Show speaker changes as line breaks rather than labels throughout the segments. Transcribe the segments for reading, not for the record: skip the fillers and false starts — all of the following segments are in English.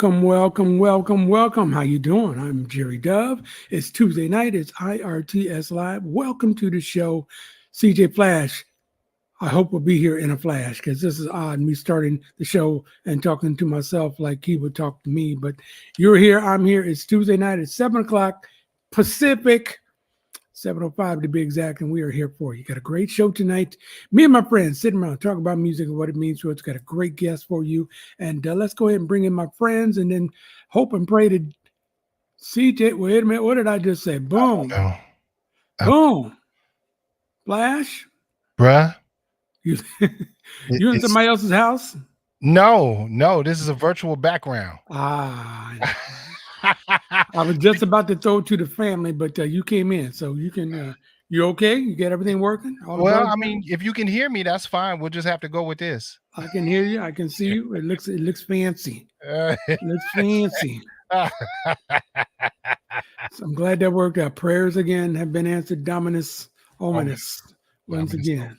Welcome. How you doing? I'm Jerry Dove. It's Tuesday night. It's IRTS Live. Welcome to the show. CJ Flash, I hope we'll be here in a flash because this is odd, me starting the show and talking to myself like he would talk to me. But you're here, I'm here. It's Tuesday night. It's 7 o'clock Pacific. 7:05 to be exact, and we are here for you. Got a great show tonight. Me and my friends sitting around talking about music and what it means to us. Got a great guest for you, and let's go ahead and bring in my friends, and then hope and pray to CJ. Wait a minute, what did I just say? Boom, boom, Flash,
bruh.
You in somebody else's house?
No, this is a virtual background.
I was just about to throw it to the family, but you came in, so you can. You okay? You got everything working?
Well, I mean, if you can hear me, that's fine. We'll just have to go with this.
I can hear you. I can see you. It looks fancy. It looks fancy. So I'm glad that worked out. Prayers again have been answered. Dominus ominous once again.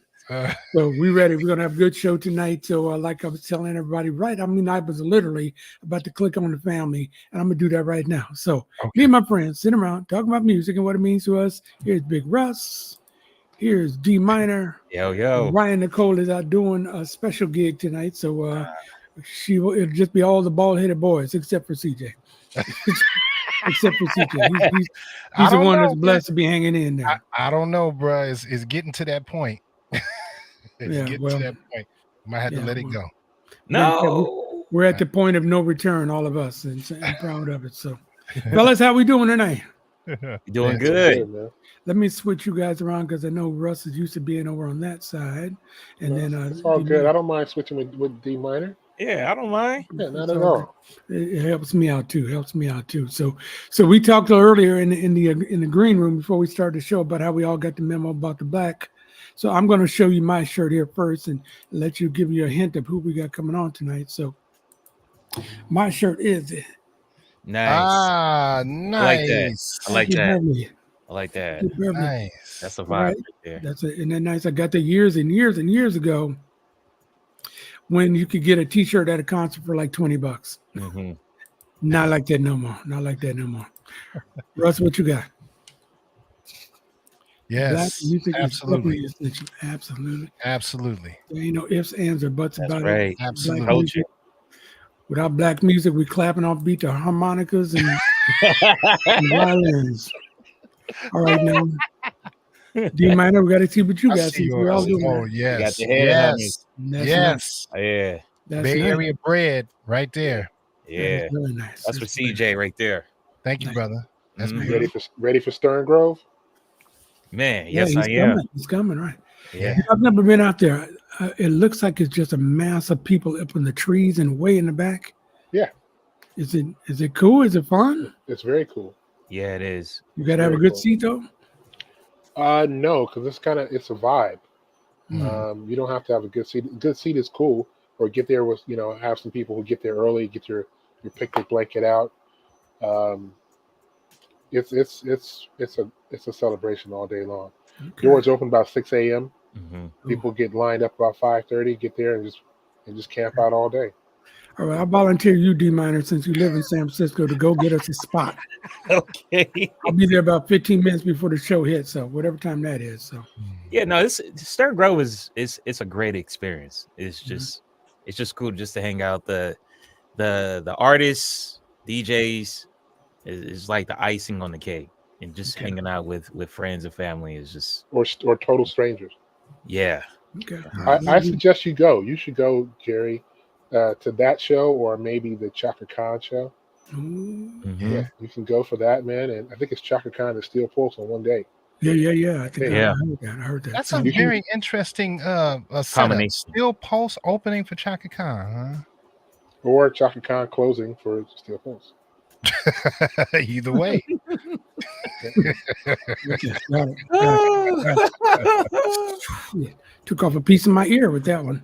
So we ready. We're gonna have a good show tonight. So like I was telling everybody, right? I mean, I was literally about to click on the family, and I'm gonna do that right now. So me and my friends sitting around talking about music and what it means to us. Here's Big Russ. Here's D Minor.
Yo.
Ryan Nicole is out doing a special gig tonight. So it'll just be all the bald-headed boys except for CJ. Except for CJ. He's the one that's blessed to be hanging in there.
I don't know, bro. It's getting to that point. To that point. Might have to let it go.
No,
we're at the point of no return, all of us, and I'm proud of it. So, fellas, how we doing tonight?
You're doing good.
Man. Let me switch you guys around because I know Russ is used to being over on that side, and then
it's all good. I don't mind switching with D Minor.
Yeah, I don't mind.
Yeah, not at all.
It helps me out too. So we talked earlier in the green room before we started the show about how we all got the memo about the black. So I'm going to show you my shirt here first and let you give you a hint of who we got coming on tonight. So my shirt is
nice. Nice.
I like that.
Nice.
That's a vibe
right
there.
That's it. And then nice. I got that years and years ago when you could get a T-shirt at a concert for like $20.
Mm-hmm.
Not like that no more. Russ, what you got?
Yes, absolutely.
There ain't no ifs, ands, or buts about it.
Absolutely.
Without black music, we clapping off beat to harmonicas and, and violins. All right, now. D Minor, we got to see what you got.
We're all doing yes.
Yeah.
Bay Area bread right there.
Yeah. That's really nice. That's for CJ right there.
Thank you, brother. That's
ready for Stern Grove.
Man, yes, I am.
He's coming, right?
Yeah.
I've never been out there. It looks like it's just a mass of people up in the trees and way in the back.
Yeah.
Is it cool? Is it fun?
It's very cool.
Yeah, it is.
You got to have a good seat, though?
No, because it's a vibe. You don't have to have a good seat. A good seat is cool. Or get there with, have some people who get there early, get your picnic blanket out. It's a celebration all day long. Okay. Doors open about 6 a.m. Mm-hmm. People get lined up about 5:30, get there and just camp out all day.
All right, I'll volunteer you, D Minor, since you live in San Francisco, to go get us a spot.
Okay.
I'll be there about 15 minutes before the show hits, so whatever time that is. So
yeah, no, this Stern Grove is a great experience. It's just cool just to hang out. The artists, DJs is like the icing on the cake, and just hanging out with friends and family is just
or total strangers.
Yeah.
Okay.
I suggest you go. You should go, Jerry, to that show or maybe the Chaka Khan show.
Mm-hmm.
Yeah, you can go for that, man. And I think it's Chaka Khan and Steel Pulse on one day.
Yeah. I think I heard that.
That's a very interesting combination. Steel Pulse opening for Chaka Khan, huh?
Or Chaka Khan closing for Steel Pulse.
Either way.
Took off a piece of my ear with that one.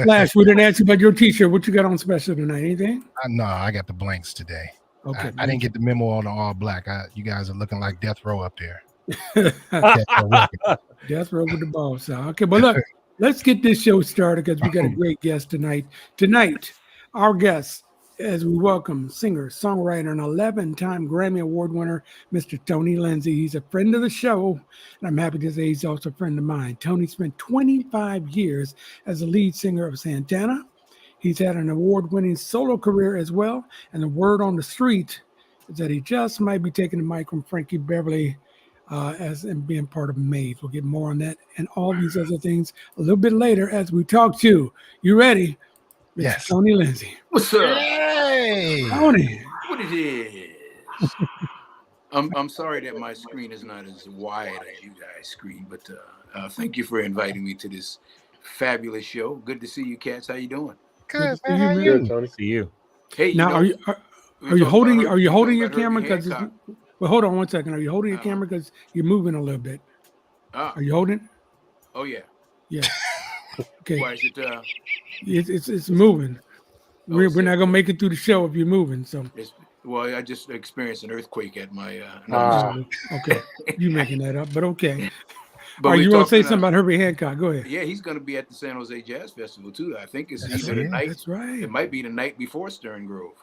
Flash, we didn't ask you about your T-shirt. What you got on special tonight? Anything?
No, I got the blanks today.
Okay.
I didn't get the memo on the all black. You guys are looking like death row up there.
Death row with the ball. So okay, but look, let's get this show started because we got a great guest tonight. Tonight, our guest as we welcome singer, songwriter, and 11-time Grammy Award winner, Mr. Tony Lindsay. He's a friend of the show, and I'm happy to say he's also a friend of mine. Tony spent 25 years as the lead singer of Santana. He's had an award-winning solo career as well, and the word on the street is that he just might be taking the mic from Frankie Beverly and being part of Maze. We'll get more on that and all these other things a little bit later as we talk to you. Ready? Mr.
Yes.
Tony Lindsay.
What's up?
Hey.
Tony.
What it is? I'm sorry that my screen is not as wide as you guys' screen, but thank you for inviting me to this fabulous show. Good to see you, cats. How you doing?
Good,
man.
man.
Good, Tony.
See you.
Hey,
Now, are you holding your camera? Because well, hold on one second. Are you holding your camera because you're moving a little bit? Are you holding?
Oh yeah.
Yeah. Okay.
Why is it?
It's moving. We're not gonna make it through the show if you're moving. So.
Well, I just experienced an earthquake at my.
Okay. You making that up, but okay.
But
you want to say something about Herbie Hancock? Go ahead.
Yeah, he's going to be at the San Jose Jazz Festival too. I think it's
That's
either the night.
That's right.
It might be the night before Stern Grove.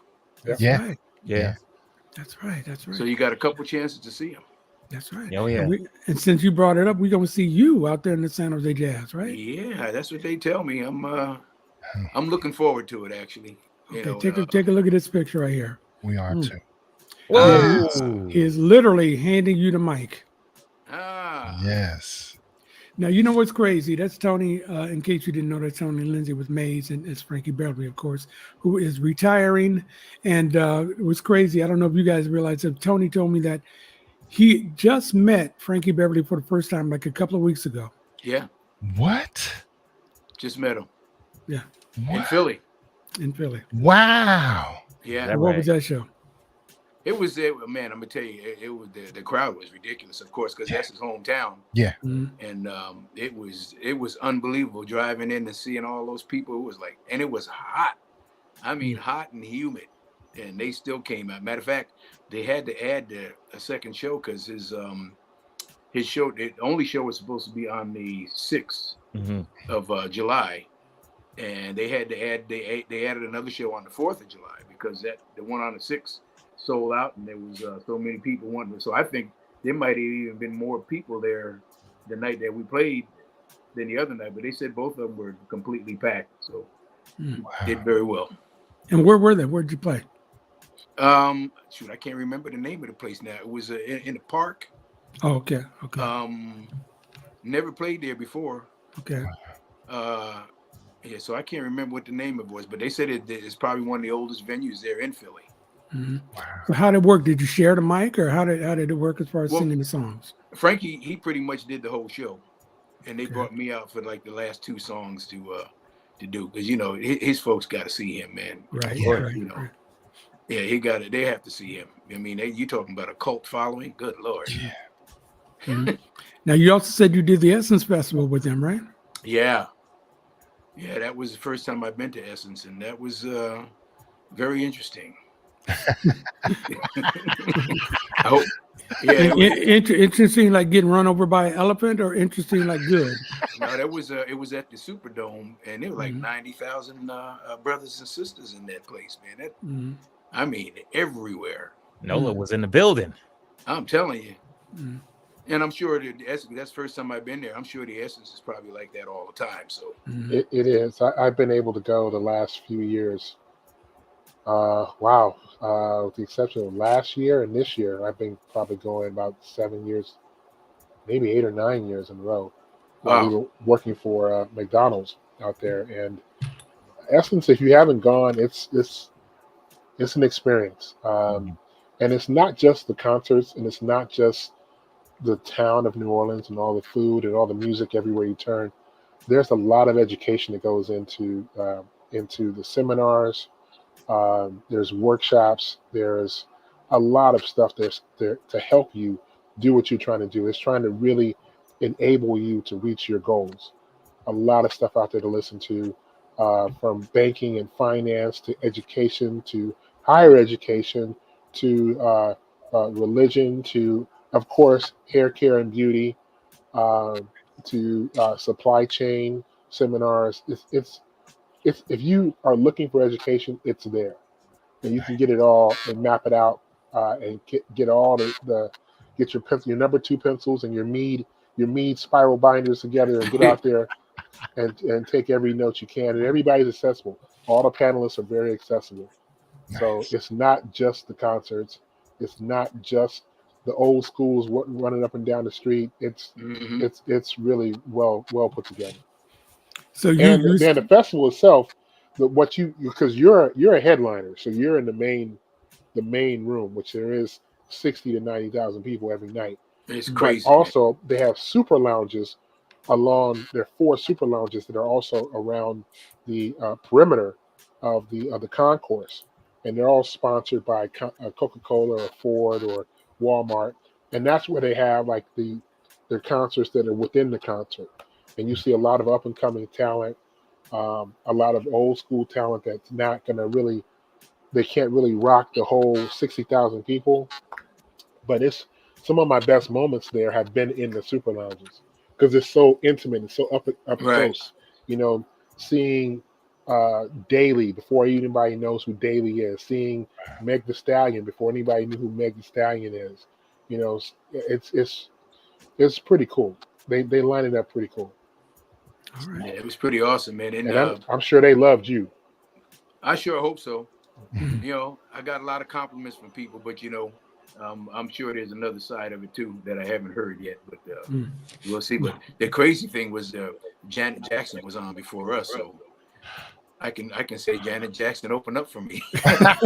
That's
Yeah.
right.
Yeah.
That's right. That's right.
So you got a couple chances to see him.
That's right.
Oh yeah.
And since you brought it up, we're gonna see you out there in the San Jose Jazz, right?
Yeah, that's what they tell me. I'm looking forward to it actually.
Okay, take a look at this picture right here.
We are too.
Whoa.
He is literally handing you the mic.
Yes.
Now, you know what's crazy? That's Tony, in case you didn't know, that's Tony Lindsay with Maze, and it's Frankie Beverly, of course, who is retiring. And it was crazy. I don't know if you guys realize that Tony told me that he just met Frankie Beverly for the first time like a couple of weeks ago.
Yeah.
What?
Just met him.
Yeah.
In Philly.
In Philly.
Wow.
Yeah.
That
What was that show?
It was man. I'm gonna tell you, it was the crowd was ridiculous, of course, because that's his hometown.
Yeah.
Mm-hmm.
And it was unbelievable driving in and seeing all those people. It was like, and it was hot. I mean, hot and humid, and they still came out. Matter of fact, they had to add a second show because his show, the only show was supposed to be on the 6th of July, and they had to add they added another show on the 4th of July because the one on the 6th sold out, and there was so many people wanting it. So I think there might have even been more people there the night that we played than the other night. But they said both of them were completely packed, so did very well.
And where were they? Where'd you play?
Shoot, I can't remember the name of the place now. It was in a park.
Oh, okay.
Never played there before.
Okay.
Yeah, so I can't remember what the name of it was, but they said it's probably one of the oldest venues there in Philly.
Mm-hmm. Wow. So how did it work? Did you share the mic, or how did it work as far as singing the songs?
Frankie, he pretty much did the whole show, and they brought me out for like the last 2 songs to do, because his folks got to see him, man.
Right.
Right. Yeah, they have to see him. I mean, you talking about a cult following? Good Lord.
Yeah.
Mm-hmm. Now you also said you did the Essence Festival with them, right?
Yeah. Yeah, that was the first time I've been to Essence, and that was very interesting. I hope. Yeah,
interesting, like getting run over by an elephant, or interesting, like good?
No, it was at the Superdome, and there were like 90,000 brothers and sisters in that place, man. I mean, everywhere.
Nola was in the building.
I'm telling you. And I'm sure that's the first time I've been there. I'm sure the Essence is probably like that all the time. So
it is. I've been able to go the last few years. Wow. With the exception of last year and this year, I've been probably going about 7 years, maybe 8 or 9 years in a row.
Wow.
We were working for McDonald's out there, and Essence, if you haven't gone, it's an experience. And it's not just the concerts, and it's not just the town of New Orleans and all the food and all the music everywhere you turn. There's a lot of education that goes into the seminars. There's workshops. There's a lot of stuff there to help you do what you're trying to do. It's trying to really enable you to reach your goals. A lot of stuff out there to listen to, from banking and finance to education to higher education to religion to, of course, hair care and beauty, to supply chain seminars. It's if you are looking for education, it's there. and you can get it all and map it out and get all get your pencil, your number 2 pencils and your mead spiral binders together and get out there and take every note you can. And everybody's accessible. All the panelists are very accessible. Nice. So it's not just the concerts. It's not just the old schools running up and down the street. It's really well put together.
So
then the festival itself, because you're a headliner, so you're in the main room, which there is 60 to 90,000 people every night.
It's crazy.
But also, they have super lounges along. There are 4 super lounges that are also around the perimeter of the concourse, and they're all sponsored by Coca-Cola or Ford or Walmart, and that's where they have like their concerts that are within the concert, and you see a lot of up and coming talent, a lot of old school talent that's not going to really, they can't really rock the whole 60,000 people, but it's some of my best moments there have been in the super lounges because it's so intimate and so up close. You know, seeing Daly before anybody knows who Daly is, seeing Meg Thee Stallion before anybody knew who Meg Thee Stallion is. You know, it's pretty cool. They line it up pretty cool.
All right. Yeah, it was pretty awesome, man.
And I'm sure they loved you.
I sure hope so. You know, I got a lot of compliments from people, but you know, I'm sure there's another side of it too that I haven't heard yet, but we'll see. But the crazy thing was Janet Jackson was on before us, so I can say Janet Jackson opened up for me.
How about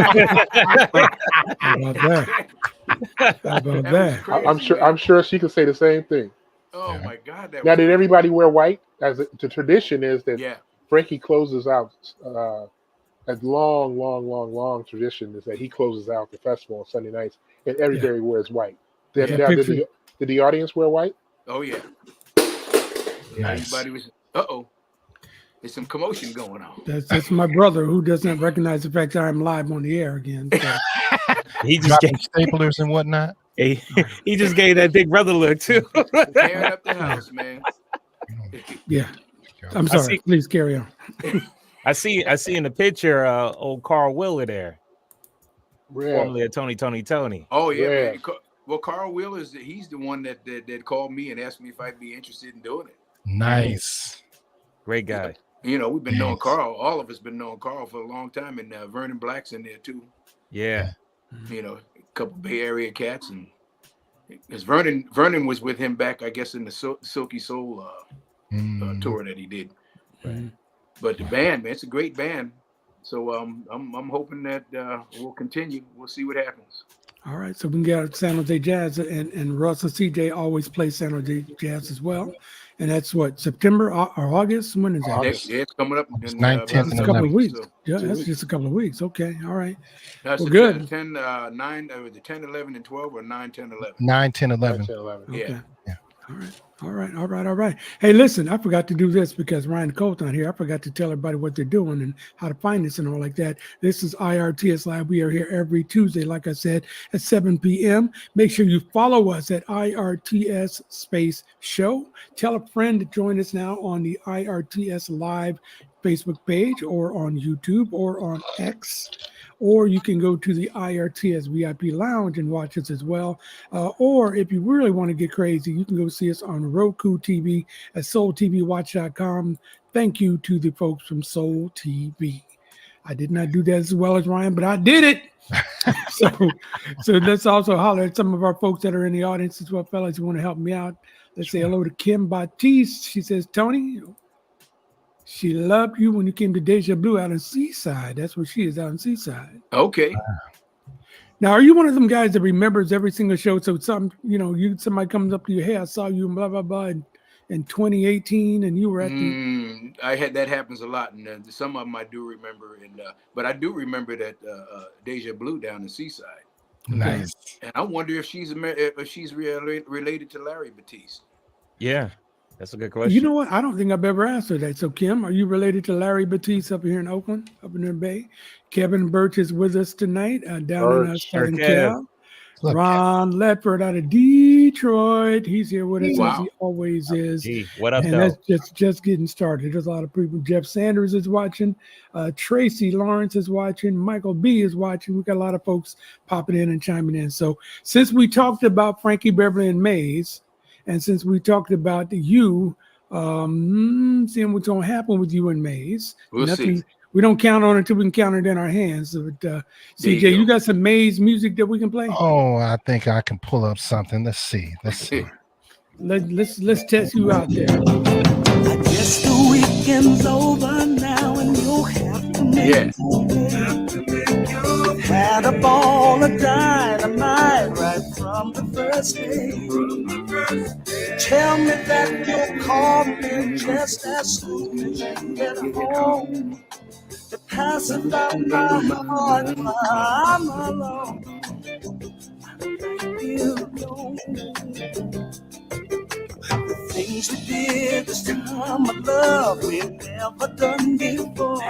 that? How about that?
Crazy,
I'm sure she could say the same thing.
Oh my God!
Now, did everybody wear white? As the tradition is that Frankie closes out. A long tradition is that he closes out the festival on Sunday nights, and everybody wears white. Did the audience wear white?
Oh yeah.
Nice.
Everybody was. There's some commotion going on.
That's my brother who doesn't recognize the fact that I'm live on the air again. So.
He just gave staplers and whatnot.
He just gave that big brother look too.
Tearing up the house, man.
Yeah. I'm sorry. Please carry on.
I see in the picture old Carl Wheeler there. Formerly of Tony.
Oh yeah, man. Well, Carl Wheeler he's the one that called me and asked me if I'd be interested in doing it.
Nice.
Great guy.
You know, we've been knowing Carl. All of us been knowing Carl for a long time, and Vernon Black's in there too.
Yeah.
You know, a couple Bay Area cats, and because Vernon was with him back, I guess, in the Silky Soul tour that he did.
Right.
But the band, man, it's a great band. So I'm hoping that we'll continue. We'll see what happens.
All right, so we can get San Jose Jazz, and Russ and CJ always play San Jose Jazz as well. And that's what, September or August? When is that?
It's coming up.
It's 19th
and a couple of weeks. So, yeah, that's just a couple of weeks. Okay, all right.
That's
well, good.
10, 9, 10, 11, and 12, or 9, 10, 11?
9, 10, 11.
9, 10, 11.
Yeah.
All right. Hey, listen, I forgot to do this because Ryan Colt's not here. I forgot to tell everybody what they're doing and how to find us and all like that. This is IRTS Live. We are here every Tuesday, like I said, at 7 p.m. Make sure you follow us at IRTS Space Show. Tell a friend to join us now on the IRTS Live Facebook page or on YouTube or on X. Or you can go to the IRTS VIP Lounge and watch us as well. Or if you really want to get crazy, you can go see us on Roku TV at SoulTVWatch.com. Thank you to the folks from Soul TV. I did not do that as well as Ryan, but I did it. So let's also holler at some of our folks that are in the audience as well, fellas. You want to help me out? Let's say hello to Kim Batiste. She says, Tony, she loved you when you came to Deja Blue out in Seaside. That's where she is, out in Seaside.
Okay.
Now, are you one of them guys that remembers every single show? So somebody comes up to you, hey, I saw you in blah, blah, blah in 2018 and you were at the...
That happens a lot. And some of them I do remember. But I do remember that Deja Blue down in Seaside.
Nice.
And I wonder if she's related to Larry Batiste.
Yeah. That's a good question.
You know what? I don't think I've ever asked her that. So, Kim, are you related to Larry Batiste up here in Oakland, up in the Bay? Kevin Birch is with us tonight down in Southern Cal.
Look,
Ron Ledford out of Detroit. He's here with us as
Wow.
he always is.
Gee, what up,
And
though?
that's just getting started. There's a lot of people. Jeff Sanders is watching. Tracy Lawrence is watching. Michael B is watching. We got a lot of folks popping in and chiming in. So since we talked about Frankie Beverly and Mays, and since we talked about you, seeing what's going to happen with you and Mays,
We'll see.
We don't count on it until we can count it in our hands. So, CJ, you got some Mays music that we can play?
oh, I think I can pull up something. Let's see. Let's
test you out there.
I guess the weekend's over now and you'll have to make it. Had a ball of dynamite right from the first day. Tell me that you'll call me just as soon as you get home. To pass about my heart while I'm alone. You alone. The things we did this time of love we've never done before.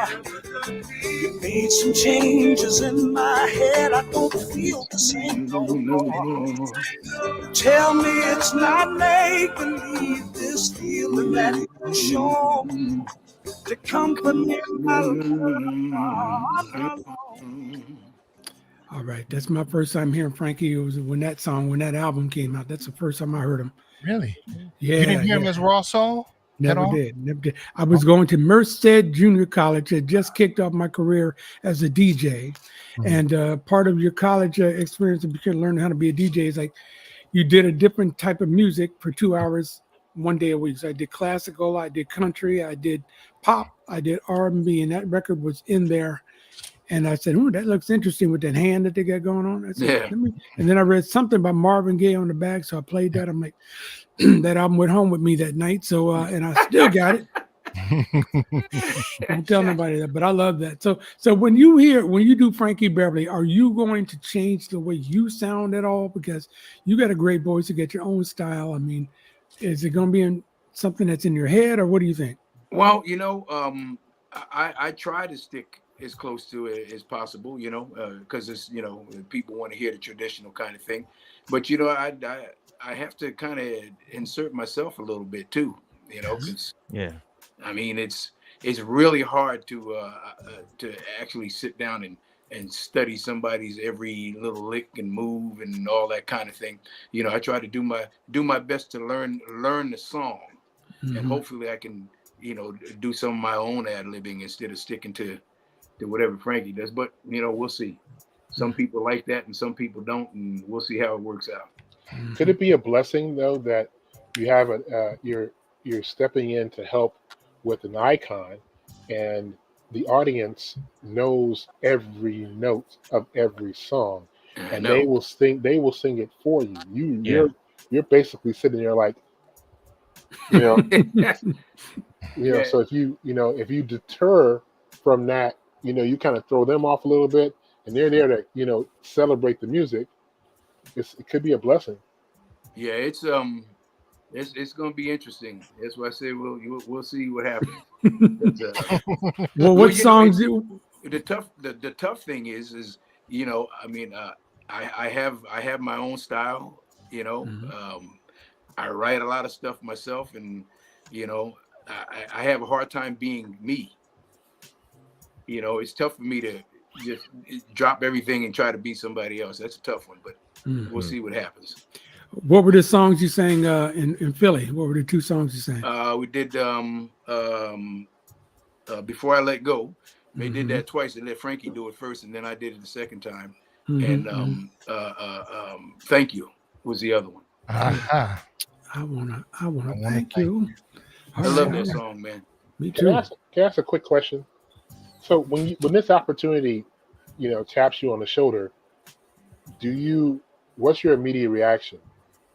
You made some changes in my head. I don't feel the same no more. Tell me it's not make believe this feeling that you show. To comfort me, my love.
All right, that's my first time hearing Frankie. It was when that album came out. That's the first time I heard him.
Really?
Yeah.
You didn't hear him as raw soul?
Never did. I was going to Merced Junior College. I just kicked off my career as a DJ. And part of your college experience of learning how to be a DJ is like you did a different type of music for 2 hours, one day a week. So I did classical, I did country, I did pop, I did R&B, and that record was in there. And I said, "Oh, that looks interesting with that hand that they got going on." I said, and then I read something about Marvin Gaye on the back, so I played that. I'm like, that album went home with me that night. So, and I still got it. Don't tell nobody that, but I love that. So when you do Frankie Beverly, are you going to change the way you sound at all? Because you got a great voice, you get your own style. I mean, is it going to be in something that's in your head, or what do you think?
Well, I try to stick as close to it as possible, because it's, people want to hear the traditional kind of thing. But, I have to kind of insert myself a little bit too, because I mean, it's really hard to actually sit down and study somebody's every little lick and move and all that kind of thing. I try to do my best to learn the song, and hopefully I can, do some of my own ad-libbing instead of sticking to whatever Frankie does. But we'll see. Some people like that and some people don't, and we'll see how it works out.
Could it be a blessing though that you have you're stepping in to help with an icon, and the audience knows every note of every song, and they will sing it for you. You're basically sitting there like, So if you deter from that, you kind of throw them off a little bit, and they're there to celebrate the music. It could be a blessing.
Yeah, it's going to be interesting. That's why I say we'll see what happens.
Well, what songs?
The tough thing is I mean, I have my own style. I write a lot of stuff myself, and I have a hard time being me. It's tough for me to just drop everything and try to be somebody else. That's a tough one, but we'll see what happens.
What were the songs you sang in Philly? What were the two songs you sang?
We did Before I Let Go. They did that twice. They let Frankie do it first, and then I did it the second time. And Thank You was the other one.
I wanna thank you.
I love that song, man.
Me too.
Can I ask a quick question? So when this opportunity, taps you on the shoulder, what's your immediate reaction?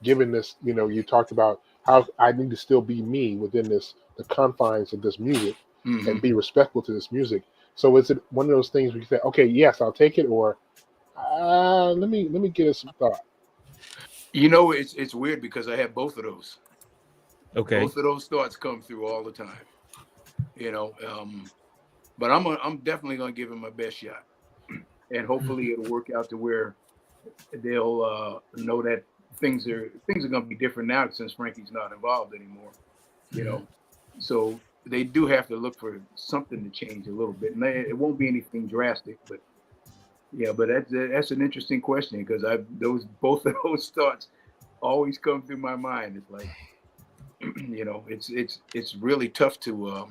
Given this, you talked about how I need to still be me within the confines of this music and be respectful to this music. So is it one of those things where you say, okay, yes, I'll take it, or let me get it some thought?
It's weird because I have both of those.
Okay.
Both of those thoughts come through all the time. But I'm definitely gonna give it my best shot, and hopefully it'll work out to where they'll know that things are going to be different now since Frankie's not involved anymore. You know, so they do have to look for something to change a little bit, and it won't be anything drastic, but yeah. But that's an interesting question, because both of those thoughts always come through my mind. It's like, you know, it's really tough to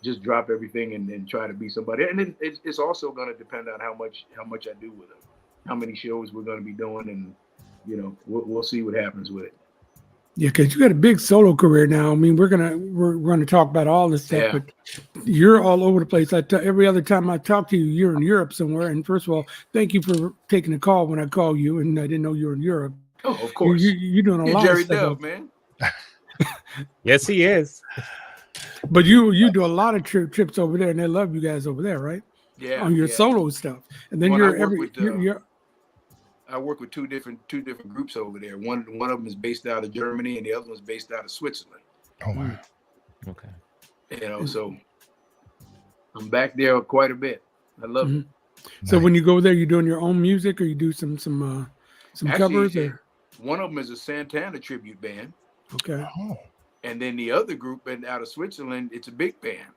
just drop everything and try to be somebody. And it's also going to depend on how much I do with them, how many shows we're going to be doing, and you know, we'll see what happens with it.
Yeah, because you got a big solo career now. I mean, we're gonna talk about all this stuff, but you're all over the place. Every other time I talk to you, you're in Europe somewhere. And first of all, thank you for taking the call when I call you, and I didn't know you were in Europe.
Oh, of course.
You're doing a lot
Jerry
of stuff,
Dove, man.
Yes, he is.
But you do a lot of trips over there, and they love you guys over there, right?
Yeah.
On your solo stuff, and then
I work with two different groups over there. One of them is based out of Germany, and the other one is based out of Switzerland.
Oh wow.
Okay.
You know, so I'm back there quite a bit. I love it.
So when you go there, you're doing your own music, or you do some
Actually,
covers, or
one of them is a Santana tribute band.
Okay.
Oh.
And then the other group out of Switzerland, it's a big band.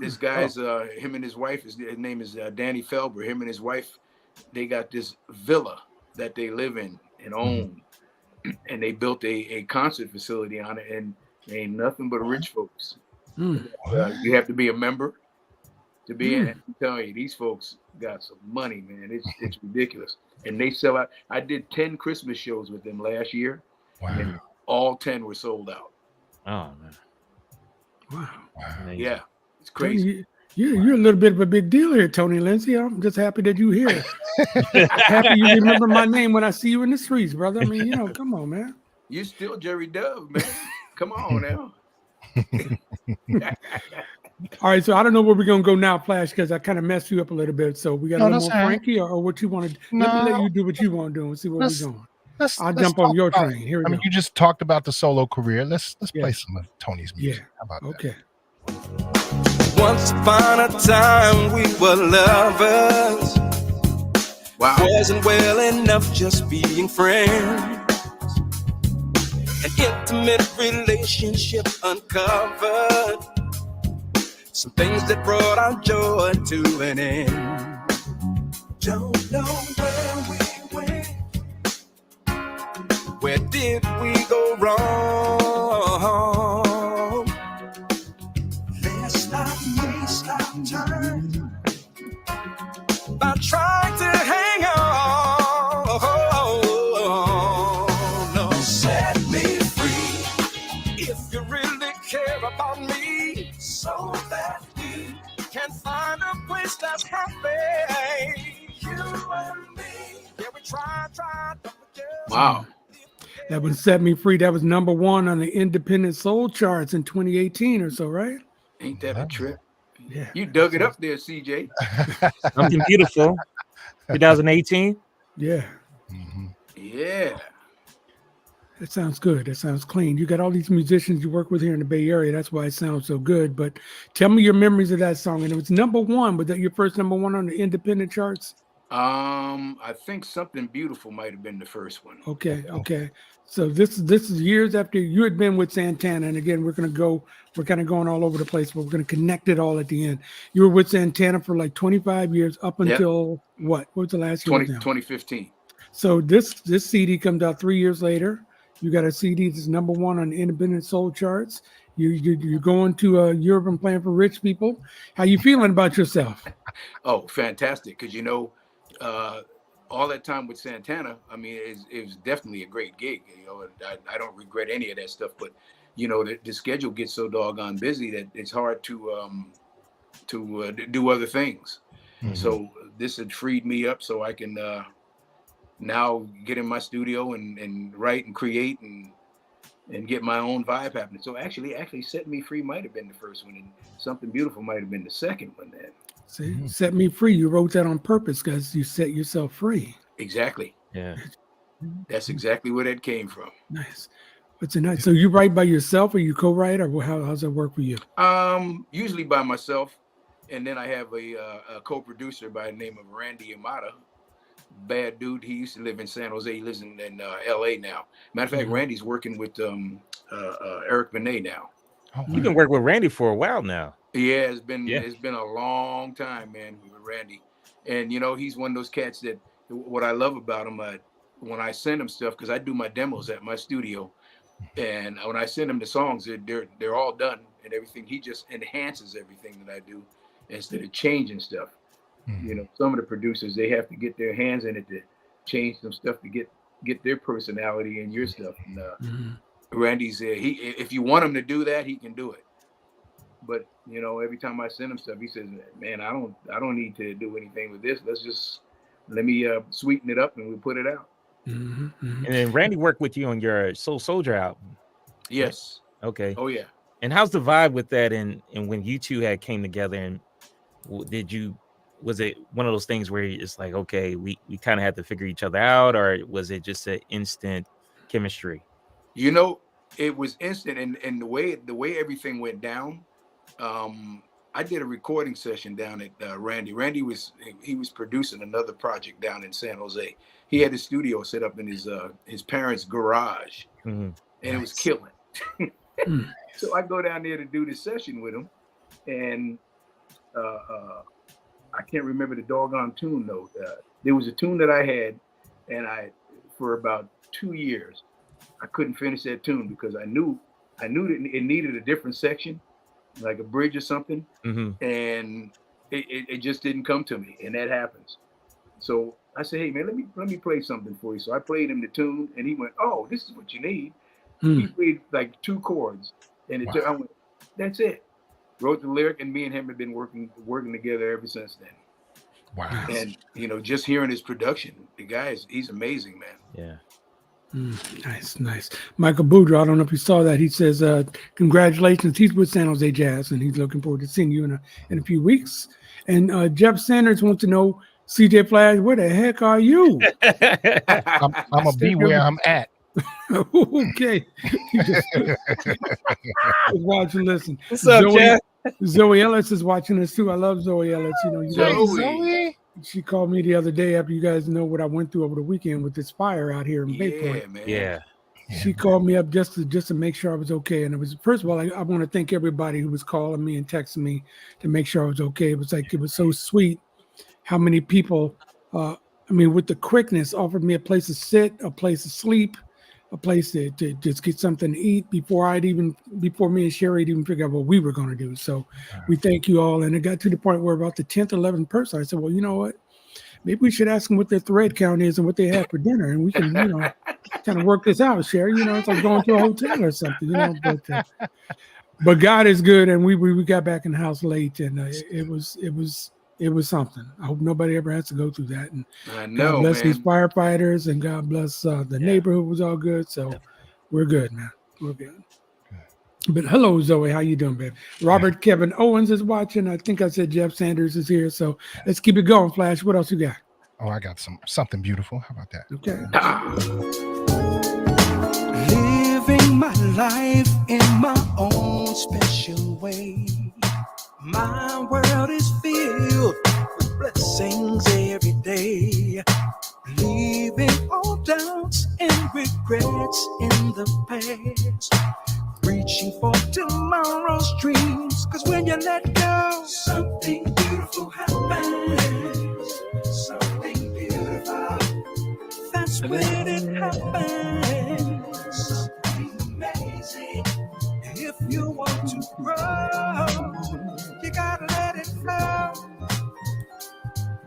This guy's him and his wife, his name is Danny Felber. Him and his wife, they got this villa that they live in and own, and they built a concert facility on it, and ain't nothing but rich folks. You have to be a member to be in it. I'm telling you, these folks got some money, man. It's ridiculous. And they sell out. I did 10 Christmas shows with them last year.
Wow.
And all 10 were sold out.
Oh man.
Wow.
Yeah, it's crazy.
You're a little bit of a big deal here, Tony Lindsay. I'm just happy that you're here. Happy you remember my name when I see you in the streets, brother. I mean, you know, come on, man.
You're still Jerry Dove, man. Come on now.
All right, so I don't know where we're gonna go now, Flash, because I kind of messed you up a little bit. So we got a little more Frankie, or what you want to? Let me let you do what you want to do and see where we're going. I'll jump on your train. Here we go.
You just talked about the solo career. Let's play some of Tony's music.
Yeah.
How about
that?
Once upon a time we were lovers.
Wow.
Wasn't well enough just being friends. An intimate relationship uncovered some things that brought our joy to an end. Don't know where we went. Where did we go wrong? Let's not waste our time by trying to hang on. No, set me free if you really care about me, so that we can find a place that's happy. You and me, yeah, we try.
Wow.
That would Set Me Free. That was #1 on the independent soul charts in 2018 or so, right?
Ain't that a trip?
Yeah.
You dug it up there, CJ.
Something Beautiful. 2018.
Yeah.
Yeah.
That sounds good. That sounds clean. You got all these musicians you work with here in the Bay Area. That's why it sounds so good. But tell me your memories of that song. And it was #1. Was that your first #1 on the independent charts?
I think Something Beautiful might have been the first one.
Okay. So this is years after you had been with Santana. And again, we're kind of going all over the place, but we're going to connect it all at the end. You were with Santana for like 25 years up until what? What was the last year?
2015.
So this CD comes out 3 years later. You got a CD that's #1 on the independent soul charts. You're going to Europe and playing for rich people. How you feeling about yourself?
Oh, fantastic. Because, you know, all that time with Santana, I mean, it was definitely a great gig. You know, I don't regret any of that stuff. But, you know, the schedule gets so doggone busy that it's hard to do other things. So this had freed me up so I can now get in my studio and write and create and get my own vibe happening. So actually Set Me Free might have been the first one, and Something Beautiful might have been the second one then.
See, Set Me Free. You wrote that on purpose because you set yourself free.
Exactly.
Yeah.
That's exactly where that came from.
Nice. What's nice. So you write by yourself, or you co-write, or how's that work for you?
Usually by myself, and then I have a co-producer by the name of Randy Yamada, bad dude. He used to live in San Jose. He lives in LA now. Matter of fact, Randy's working with Eric Benet now.
Oh,
You've been working with Randy for a while now.
Yeah, it's been a long time, man, with Randy. And he's one of those cats that what I love about him, when I send him stuff, because I do my demos at my studio, and when I send him the songs, they're all done and everything. He just enhances everything that I do instead of changing stuff. Some of the producers, they have to get their hands in it to change some stuff to get their personality in your stuff. And Randy's if you want him to do that, he can do it. But every time I send him stuff, he says, "Man, I don't need to do anything with this. Let me sweeten it up and we'll put it out."
And then Randy worked with you on your Soul Soldier album.
Yes.
Okay.
Oh yeah.
And how's the vibe with that? And when you two had came together, and was it one of those things where it's like, okay, we kind of had to figure each other out, or was it just an instant chemistry?
It was instant, and the way everything went down. I did a recording session down at Randy. Randy was producing another project down in San Jose. He had his studio set up in his parents' garage, and it was killing. So I go down there to do this session with him, and I can't remember the doggone tune though. There was a tune that I had, and for about 2 years, I couldn't finish that tune because I knew that it needed a different section, like a bridge or something, and it just didn't come to me, and that happens. So I said, "Hey man, let me play something for you." So I played him the tune, and he went, "Oh, this is what you need." He played like 2 chords, and I went, "That's it." Wrote the lyric, and me and him have been working together ever since then.
Wow.
And just hearing his production, the guy he's amazing, man.
Yeah.
Nice. Michael Boudreaux, I don't know if you saw that. He says, congratulations. He's with San Jose Jazz, and he's looking forward to seeing you in a few weeks. And Jeff Sanders wants to know, CJ Flash, where the heck are you?
I'm gonna be where I'm at.
Okay. Just watch and listen.
What's up, Jeff?
Zoe Ellis is watching us too. I love Zoe Ellis.
Zoe.
She called me the other day after you guys know what I went through over the weekend with this fire out here in Bayport.
Man.
Yeah.
She called me up just to make sure I was okay. And it was, first of all, I want to thank everybody who was calling me and texting me to make sure I was okay. It was so sweet how many people, with the quickness, offered me a place to sit, a place to sleep, a place to just get something to eat before me and Sherry even figure out what we were going to do. So we thank you all. And it got to the point where about the 10th, 11th person, I said, well, you know what? Maybe we should ask them what their thread count is and what they had for dinner. And we can, kind of work this out, Sherry. It's like going to a hotel or something, but God is good. And we got back in the house late, and it was something. I hope nobody ever has to go through that. And
I know,
God bless
man.
these firefighters, and God bless the neighborhood was all good. So we're good, man. We're good. But hello, Zoe. How you doing, babe? Robert Kevin Owens is watching. I think I said Jeff Sanders is here. So let's keep it going, Flash. What else you got?
Oh, I got something beautiful. How about that?
Okay.
Living my life in my own special way. My world is filled with blessings every day. Leaving all doubts and regrets in the past. Reaching for tomorrow's dreams. 'Cause when you let go, something beautiful happens. Something beautiful. That's when it happens. Something amazing. If you want to grow, you gotta let it flow.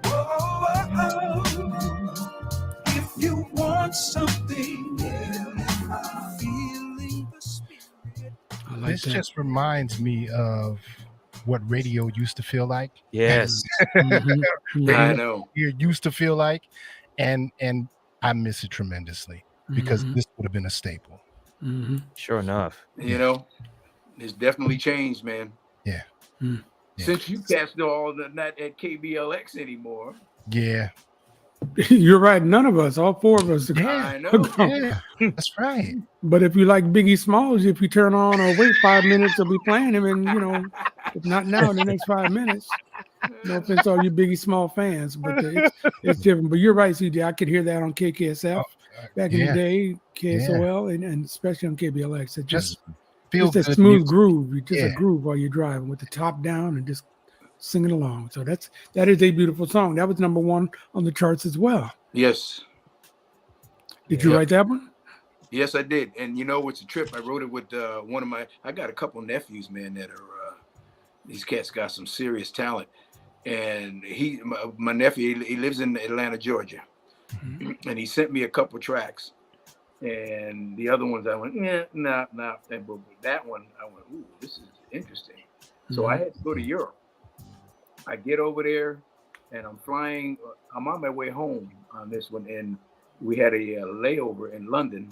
Whoa. If you want something beautiful, feeling the spirit.
I like
This
that.
just reminds me of what radio used to feel like.
Yes.
I know.
You used to feel like, and I miss it tremendously because this would have been a staple.
Sure enough.
It's definitely changed, man.
Yeah.
Since you cats know all not at KBLX anymore.
Yeah.
You're right. None of us, all 4 of us.
I know.
Yeah. That's right.
But if you like Biggie Smalls, if you turn on or wait 5 minutes, they'll be playing him. And, if not now, in the next 5 minutes. No offense to all you Biggie Small fans, but it's different. But you're right, CJ. I could hear that on KKSF back in the day, KSOL, and especially on KBLX. It just
feel
a
good
smooth
music.
groove, just a groove while you're driving with the top down and just singing along. So that is a beautiful song. That was #1 on the charts as well.
Yes.
Did you write that one?
Yes, I did. And you know, it's a trip. I wrote it with one of I got a couple nephews, man, that are these cats got some serious talent. And my nephew, he lives in Atlanta, Georgia, and he sent me a couple tracks. And the other ones, I went, nah. And but that one, I went, ooh, this is interesting. So I had to go to Europe. I get over there, and I'm flying. I'm on my way home on this one, and we had a layover in London.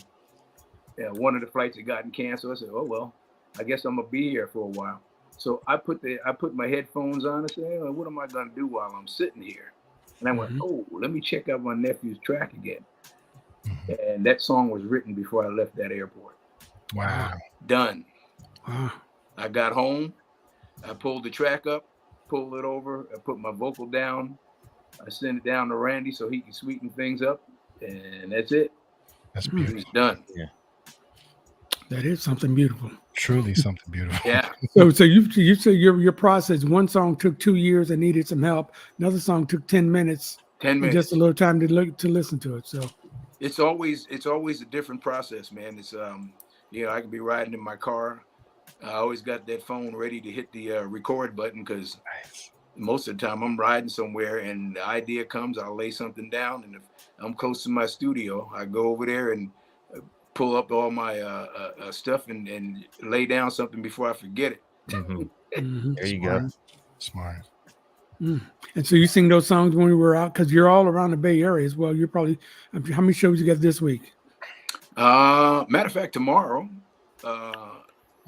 One of the flights had gotten canceled. I said, oh well, I guess I'm gonna be here for a while. So I put my headphones on and said, oh, what am I gonna do while I'm sitting here? And I went, oh, let me check out my nephew's track again. And that song was written before I left that airport.
Wow.
Done.
Wow.
I got home. I pulled the track up, pulled it over. I put my vocal down. I sent it down to Randy so he can sweeten things up. And that's it.
That's beautiful.
It's done.
Yeah.
That is something beautiful.
Truly something beautiful.
Yeah.
So you say your process. One song took 2 years and needed some help. Another song took 10 minutes.
10 minutes.
Just a little time to listen to it. So
it's always a different process, man. It's I can be riding in my car. I always got that phone ready to hit the record button because most of the time I'm riding somewhere and the idea comes, I'll lay something down, and if I'm close to my studio, I go over there and pull up all my stuff and lay down something before I forget it.
There you go.
Smart.
And so you sing those songs when we were out, because you're all around the Bay Area as well. You're probably, how many shows you got this week?
Matter of fact, tomorrow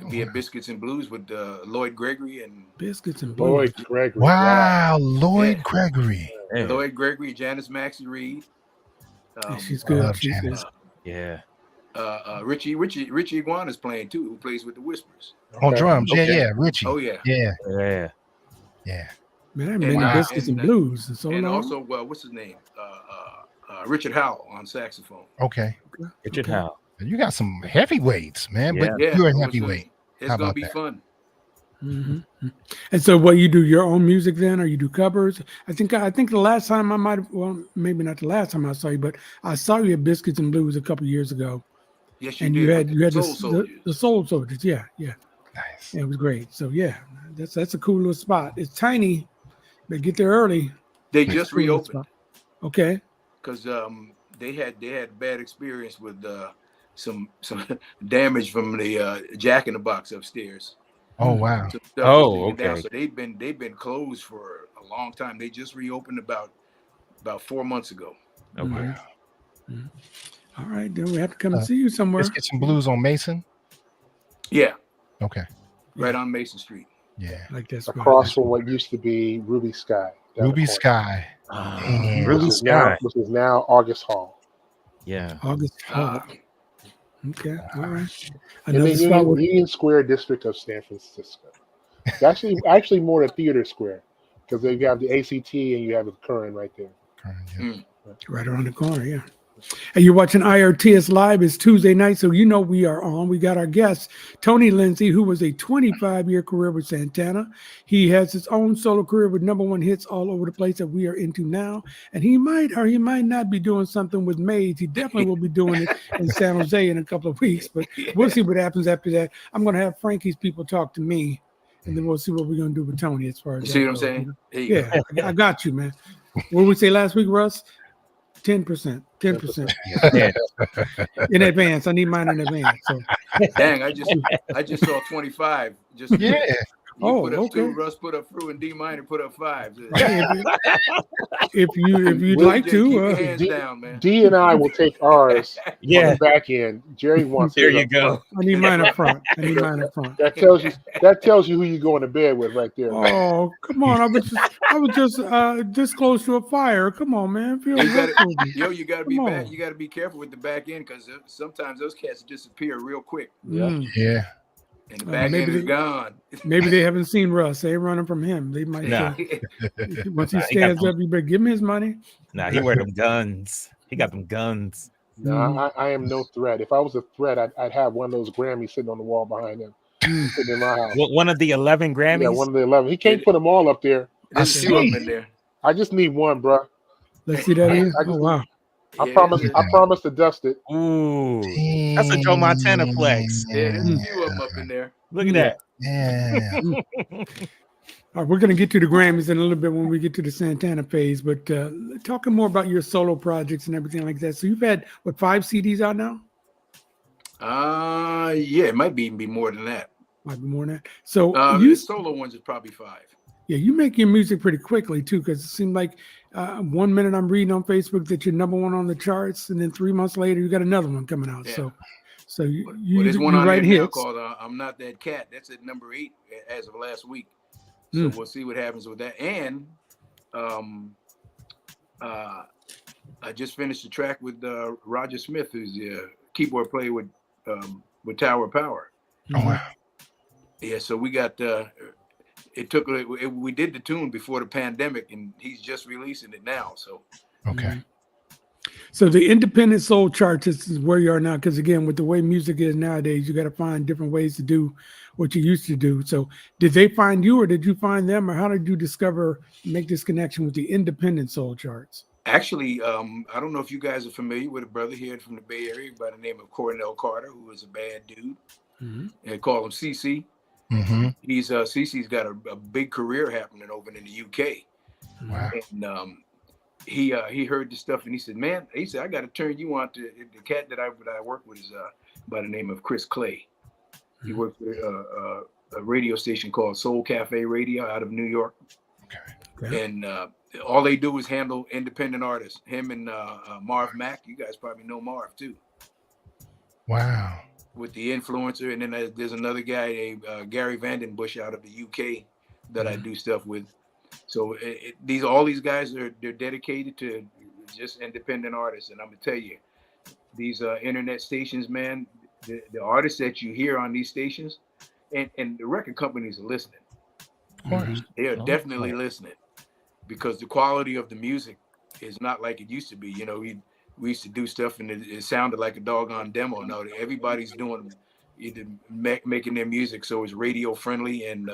be at Biscuits and Blues with Lloyd Gregory and
Biscuits and Blues.
Lloyd Gregory.
Wow, Lloyd Gregory.
Yeah.
Lloyd Gregory, Janice Maxie Reed.
She's good.
love
She's good.
Janice.
Yeah.
Richie Iguana's playing too, who plays with the Whispers.
On drums. Yeah, Richie.
Oh yeah.
Yeah.
Man, I haven't been to Biscuits and Blues in so long.
And also, what's his name? Richard Howell on saxophone.
Okay.
Richard Howell.
You got some heavyweights, man.
Yeah.
But you're a heavyweight.
It's
How
gonna
about
be
that?
fun.
And so, what you do your own music then, or you do covers? I think the last time I might have, well, maybe not the last time I saw you, but I saw you at Biscuits and Blues a couple years ago.
Yes, you
and
did.
you had
the
the Soul Soldiers. Yeah.
Nice.
Yeah, it was great. So yeah, that's a cool little spot. It's tiny, but get there early.
They just reopened.
Okay.
Because they had bad experience with some damage from the Jack in the Box upstairs.
Oh wow.
Okay.
So they've been closed for a long time. They just reopened about 4 months ago.
Okay.
All right, then we have to come and see you somewhere.
Biscuits and Blues on Mason.
Yeah.
Okay.
Right on Mason Street.
Yeah.
Like that's
across from what used to be Ruby Sky.
Ruby Sky.
Ruby Sky.
Which is now August Hall.
Yeah.
August. Okay. All right.
In the Union Square district of San Francisco. It's actually more the Theater Square, because they have the ACT and you have the Curran right there.
Right around the corner, yeah. And you're watching IRTS Live. It's Tuesday night, so you know we are on. We got our guest, Tony LINDSAY, who was a 25-year career with Santana. He has his own solo career with #1 hits all over the place that we are into now. And he might or he might not be doing something with Maze. He definitely will be doing it in San Jose in a couple of weeks, but we'll see what happens after that. I'm going to have Frankie's people talk to me, and then we'll see what we're going to do with Tony as far as
see what I'm saying?
Yeah, I got you, man. What did we say last week, Russ? 10%. 10%.
Yeah.
In advance. I need mine in advance. So.
Dang, I just saw 25. Just you put up 2, Russ put up through, and D minor put up 5.
If you'd like to,
keep your hands down, man.
D and I will take ours on the back end. Jerry wants.
There you go.
I need mine up front.
That tells you who you're going to bed with right there.
Oh, come on! I was just this close to a fire. Come on, man.
You got to be back. You got to be careful with the back end, because sometimes those cats disappear real quick.
Yeah.
And the back end is gone.
Maybe they haven't seen Russ. They running from him. They might say, once he stands up, you better give him his money.
Nah, he wear them guns. He got them guns.
No, I am no threat. If I was a threat, I'd have one of those Grammys sitting on the wall behind him, sitting in my house.
One of the 11 Grammys?
Yeah, one of the 11. He can't put them all up there.
There's two of them in there.
I just need one, bro.
Let's see that again. Oh, wow.
I promise to dust it.
Ooh, that's a Joe Montana flex.
Yeah, there's a few of them up in there.
Look at that.
Yeah.
All right, we're going to get to the Grammys in a little bit when we get to the Santana phase, but talking more about your solo projects and everything like that. So you've had, 5 CDs out now?
Yeah, it might even be more than that.
Might be more than that. So
the solo ones is probably 5.
Yeah, you make your music pretty quickly too, because it seemed like 1 minute I'm reading on Facebook that you're #1 on the charts, and then 3 months later you got another one coming out.
Yeah.
So you
there's one
you
on
write
there now
hits.
called "I'm Not That Cat." That's at number 8 as of last week. So we'll see what happens with that. And I just finished the track with Roger Smith, who's the keyboard player with Tower Power.
Oh wow.
Yeah, so we got we did the tune before the pandemic, and he's just releasing it now. So
Okay.
So the independent soul charts is where you are now, because again, with the way music is nowadays, you got to find different ways to do what you used to do. So did they find you, or did you find them, or how did you make this connection with the independent soul charts?
actually, I don't know if you guys are familiar with a brother here from the Bay Area by the name of Cornell Carter, who is a bad dude. They call him CC. He's CC's got a big career happening over in the UK.
Wow.
And he heard the stuff and he said, man, I got to turn you on to the cat that I work with is by the name of Chris Clay. He works with a radio station called Soul Cafe Radio out of New York.
Okay.
And all they do is handle independent artists. Him and Marv Mack. You guys probably know Marv too.
Wow.
With the influencer, and then there's another guy named Gary Vandenbush out of the UK that I do stuff with. So all these guys they're dedicated to just independent artists, and I'm gonna tell you, these internet stations, man, the artists that you hear on these stations, and the record companies are listening.
Of course.
They are definitely listening, because the quality of the music is not like it used to be. You know, we used to do stuff and it sounded like a doggone demo. Now everybody's doing either making their music so it's radio friendly, and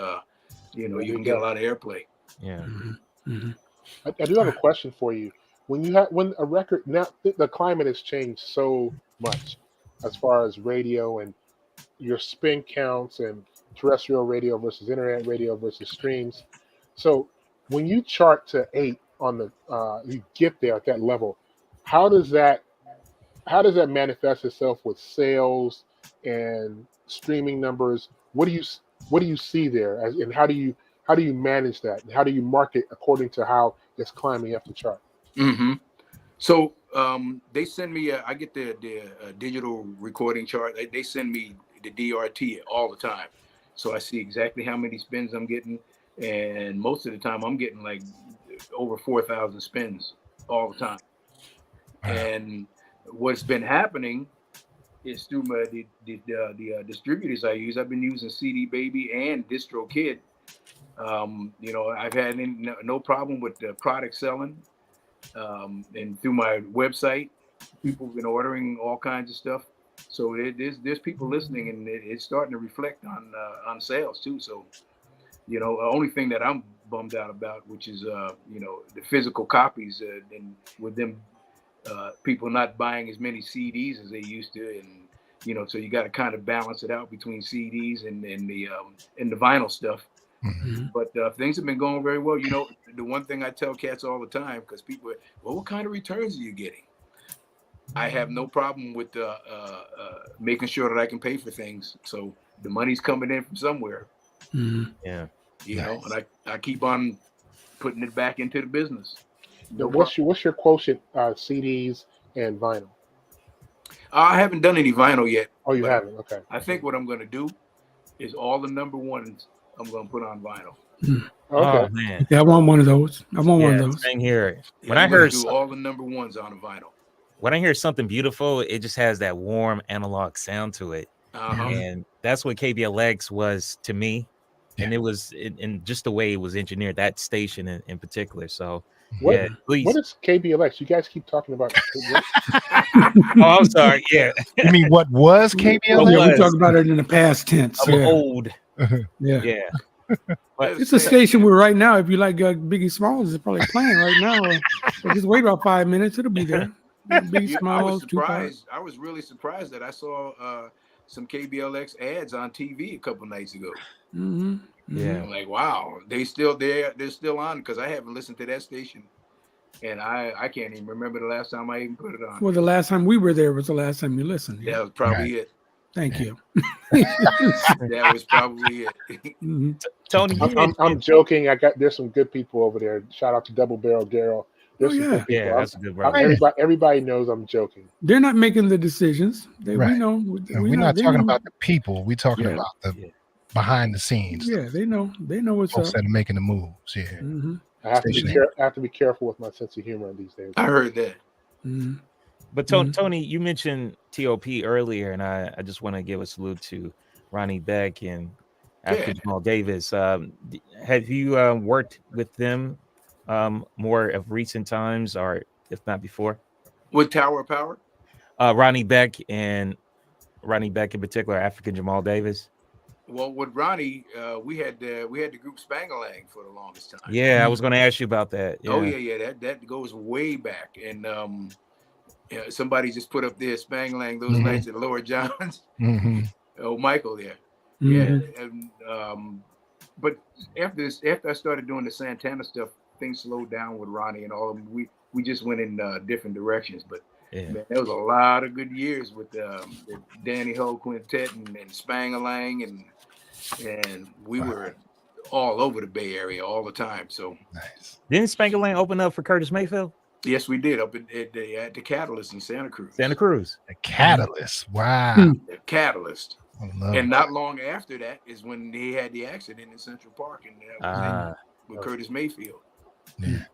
you can get a lot of airplay.
Yeah.
I do have a question for you. When a record, now the climate has changed so much as far as radio and your spin counts and terrestrial radio versus internet radio versus streams. So when you chart to 8 on the you get there at that level, how does that manifest itself with sales and streaming numbers? What do you see there, and how do you manage that? And how do you market according to how it's climbing up the chart?
So they send me I get the digital recording chart. They send me the DRT all the time, so I see exactly how many spins I'm getting, and most of the time I'm getting like over 4,000 spins all the time. And what's been happening is through the distributors I use. I've been using CD Baby and DistroKid. I've had no problem with the product selling. And through my website, people have been ordering all kinds of stuff. So there's people listening, and it's starting to reflect on sales too. So, the only thing that I'm bummed out about, which is the physical copies, and with them people not buying as many CDs as they used to, and so you got to kind of balance it out between CDs and the vinyl stuff. But things have been going very well. The one thing I tell cats all the time, because people are, well, what kind of returns are you getting? I have no problem with making sure that I can pay for things. So the money's coming in from somewhere.
Yeah.
And I keep on putting it back into the business.
What's your quotient CDs and vinyl?
I haven't done any vinyl yet.
Oh, you haven't? Okay.
I think what I'm going to do is all the number ones I'm going to put on vinyl.
Okay.
Oh, man.
Yeah, I want one of those. One of those.
Same here.
When I heard all the number ones on a vinyl.
When I hear something beautiful, it just has that warm analog sound to it. and that's what KBLX was to me. And it was in just the way it was engineered, that station in particular. So
What
please.
What is KBLX? You guys keep talking about.
Oh, I'm sorry. Yeah.
You mean what was KBLX?
Yeah, we talked about it in the past tense.
I'm old.
Yeah.
But
it's a station where right now, if you like Biggie Smalls, it's probably playing right now. Or just wait about 5 minutes, it'll be there. Biggie Smalls,
I was really surprised that I saw some KBLX ads on TV a couple nights ago.
Yeah,
I'm like, wow, they're still on, because I haven't listened to that station, and I can't even remember the last time I even put it on.
Well, the last time we were there was the last time you listened.
That was probably it.
Thank you.
That was probably it.
Tony,
I'm joking. There's some good people over there. Shout out to Double Barrel Daryl. There's some good people.
That's a good brother.
Everybody knows I'm joking.
They're not making the decisions. We know.
We're not talking about the people. We're talking about the behind the scenes.
Yeah, they know. They know what's
folks
up.
that are making the moves. Yeah.
I have to be careful with my sense of humor these days.
I heard that.
But Tony, you mentioned TOP earlier, and I just want to give a salute to Ronnie Beck and African Jamal Davis. Have you worked with them more of recent times, or if not before?
With Tower of Power?
Ronnie Beck in particular, African Jamal Davis.
Well, with Ronnie, we had the group Spangalang for the longest time.
Yeah, I was going to ask you about that. Yeah.
Oh yeah, that goes way back, and somebody just put up there Spangalang those nights at Lower Johns. Oh, Michael there. Yeah, and but after I started doing the Santana stuff, things slowed down with Ronnie and all of them. We just went in different directions, but. Man, there was a lot of good years with the Danny Hull Quintet and Spangalang, and we were all over the Bay Area all the time. So
nice.
Didn't Spangalang open up for Curtis Mayfield?
Yes, we did, up at the Catalyst in Santa Cruz.
The Catalyst. Wow.
The Catalyst. And not long after that is when he had the accident in Central Park, and that was with Curtis Mayfield.
Yeah.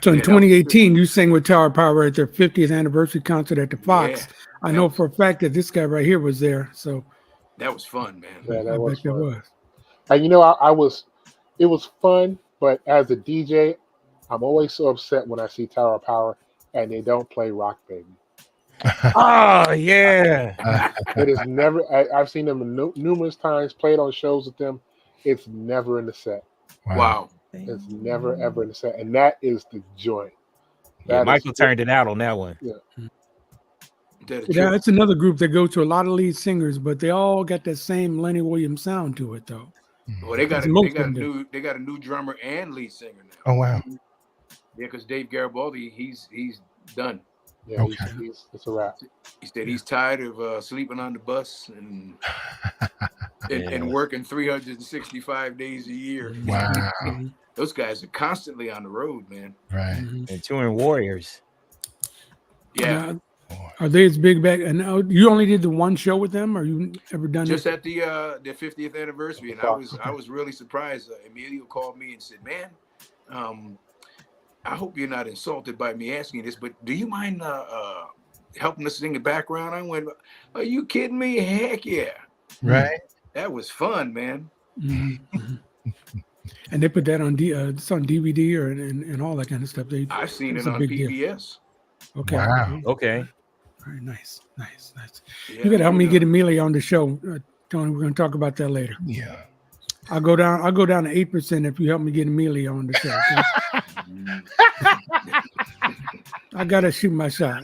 So in 2018, you sang with Tower Power at their 50th anniversary concert at the Fox. I know for a fact that this guy right here was there. So
that was fun, man.
Yeah, that was fun.
It was.
And it was fun, but as a DJ, I'm always so upset when I see Tower Power and they don't play Rock Baby.
Oh yeah.
It is never. I've seen them numerous times, played on shows with them. It's never in the set.
Wow.
It's never ever in the set, and that is the joint.
Michael turned it out on that one.
Yeah, it's another group that goes to a lot of lead singers, but they all got that same Lenny Williams sound to it, though.
Well, they got a new drummer and lead singer now.
Oh wow.
Yeah, because Dave Garibaldi, he's done.
Yeah,
okay.
It's a wrap.
He said he's tired of sleeping on the bus and working 365 days a year.
Wow.
Those guys are constantly on the road, man.
Right.
And touring Warriors.
Yeah.
Are they as big back? And you only did the one show with them, or you ever done
just
it?
at the 50th anniversary, and I was really surprised. Emilio called me and said, "Man, I hope you're not insulted by me asking this, but do you mind helping us sing the background?" I went, "Are you kidding me? Heck yeah!"
Right.
That was fun, man.
And they put that on it's on DVD and all that kind of stuff.
I've seen it on PBS.
Okay.
Wow.
Okay.
All right. Nice.
Yeah,
You got to help me get Emilio on the show, Tony. We're going to talk about that later.
Yeah.
I'll go down to 8% if you help me get Emilio on the show. I gotta shoot my shot.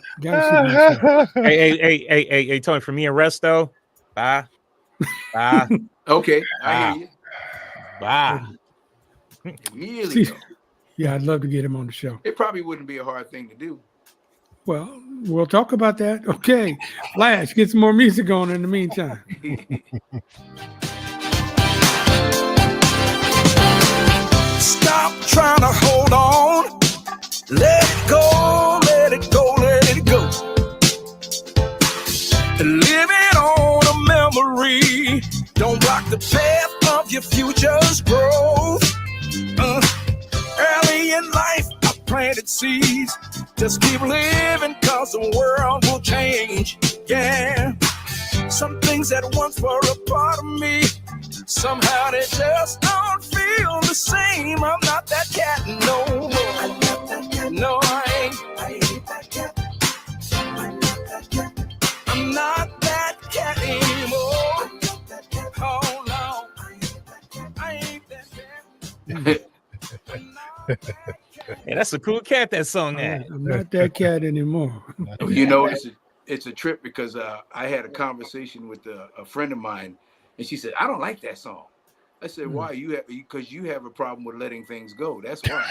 Hey, Tony, for me and Resto, bye.
Okay, I hear you.
Bye.
Emilio.
Yeah, I'd love to get him on the show.
It probably wouldn't be a hard thing to do.
Well, we'll talk about that. Okay, Flash, get some more music on in the meantime.
Stop trying to hold on. Let it go, let it go, let it go. Living on a memory. Don't block the path of your future's growth. Early in life, I planted seeds. Just keep living, cause the world will change. Yeah. Some things that once were a part of me, somehow they just don't feel the same. I'm not that cat no more. I'm not that cat. No, I ain't that cat. I'm not that cat. I'm not that cat anymore. I'm not that cat. Oh no, I ain't that cat.
Yeah, that's a cool cat. That song. That
I'm not that cat anymore.
You know, it's a trip because I had a conversation with a friend of mine, and she said, "I don't like that song." I said, "Why? Because you have a problem with letting things go. That's why."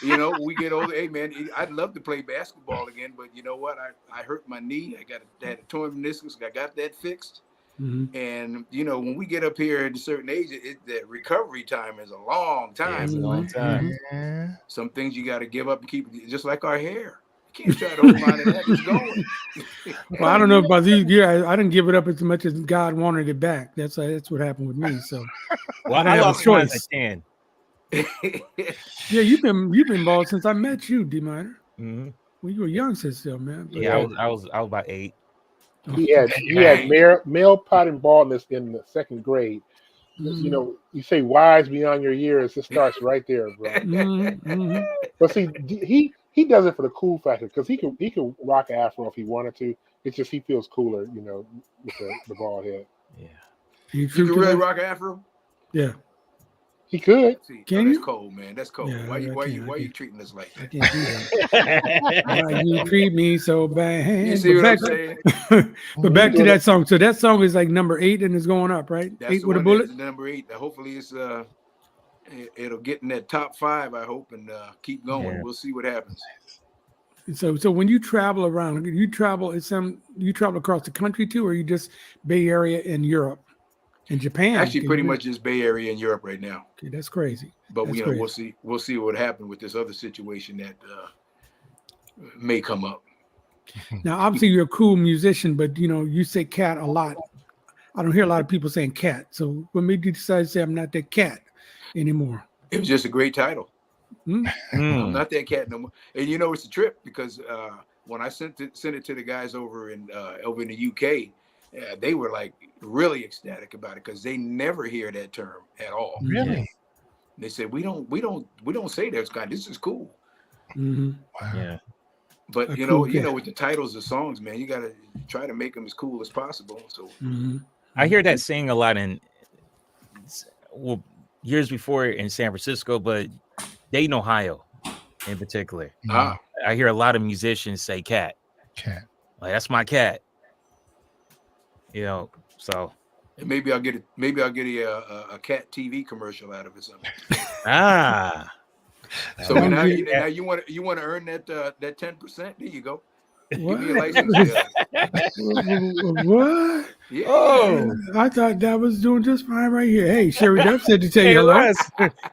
You know, when we get older, hey man, I'd love to play basketball again, but you know what? I hurt my knee. I had a torn meniscus. I got that fixed.
Mm-hmm.
And you know, when we get up here at a certain age, the recovery time is a long time.
Yeah, it's a long time.
Yeah.
Some things you got to give up and keep, just like our hair. You can't try to hold on to that. It's going.
Well, I don't know about these years. I didn't give it up as much as God wanted it back. That's what happened with me. So,
well, I lost mine at 10.
Yeah, you've been bald since I met you, D Minor.
Mm-hmm.
Well, you were young still, man. But,
Yeah, I was about 8.
He had male pattern baldness in the 2nd grade. You know, you say wise beyond your years. It starts right there, bro. But see, he does it for the cool factor because he can rock an afro if he wanted to. It's just he feels cooler, you know, with the bald head.
Yeah,
you can really rock an afro.
Yeah.
He could.
See,
Can
that's
you?
cold, man. That's cold.
Yeah,
why
I
you treating us like that?
I can't do that. Why you treat me so bad?
You see what I'm saying?
But back to that song. So that song is like number 8 and it's going up, right?
That's
8 with a bullet.
Number 8. Hopefully, it'll get in that top 5. I hope, and keep going. Yeah. We'll see what happens.
So when you travel around, you travel across the country too, or you just Bay Area and Europe? In Japan,
actually, pretty much just Bay Area and Europe right now.
Okay, that's crazy.
But we'll see what happens with this other situation that may come up.
Now, obviously, you're a cool musician, but you know you say cat a lot. I don't hear a lot of people saying cat. So what made you decide to say I'm not that cat anymore?
It was just a great title. I'm not that cat no more. And you know it's a trip because when I sent it to the guys over in the UK. They were like really ecstatic about it because they never hear that term at all.
Really?
They said we don't say that, Scott. This is cool.
Mm-hmm.
Wow.
Yeah.
But you know with the titles of songs, man, you gotta try to make them as cool as possible. So
I hear that saying a lot in years before in San Francisco, but Dayton, Ohio, in particular. I hear a lot of musicians say cat.
Cat.
Like that's my cat. You know, so
and maybe I'll get a cat TV commercial out of it something. So now you want to earn that 10%? There you go.
What?
Give me a license.
What?
Yeah.
Oh, I thought that was doing just fine right here. Hey, Sherry Dub said to tell you hello.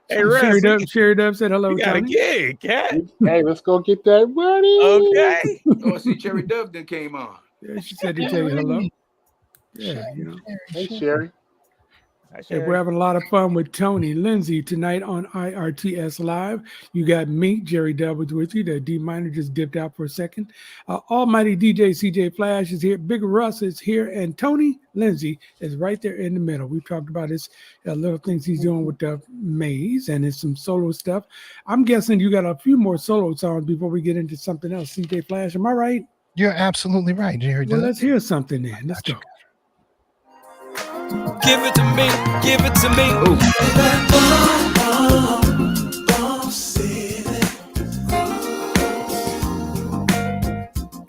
Sherry Dub said hello.
You got a gig, cat.
Hey, let's go get that money.
Okay.
Oh, see, Cherry Dove then came on.
Yeah, she said to tell you hello. Yeah, you know.
Hey, Sherry.
Hey, we're having a lot of fun with Tony Lindsay tonight on IRTS Live. You got me, Jerry Dub, with you. The D Minor just dipped out for a second. Almighty DJ CJ Flash is here. Big Russ is here. And Tony Lindsay is right there in the middle. We talked about his little things he's doing with the maze and it's some solo stuff. I'm guessing you got a few more solo songs before we get into something else. CJ Flash, am I right?
You're absolutely right, Jerry.
Well, let's hear something then. Let's go.
Give it to me, give it to me.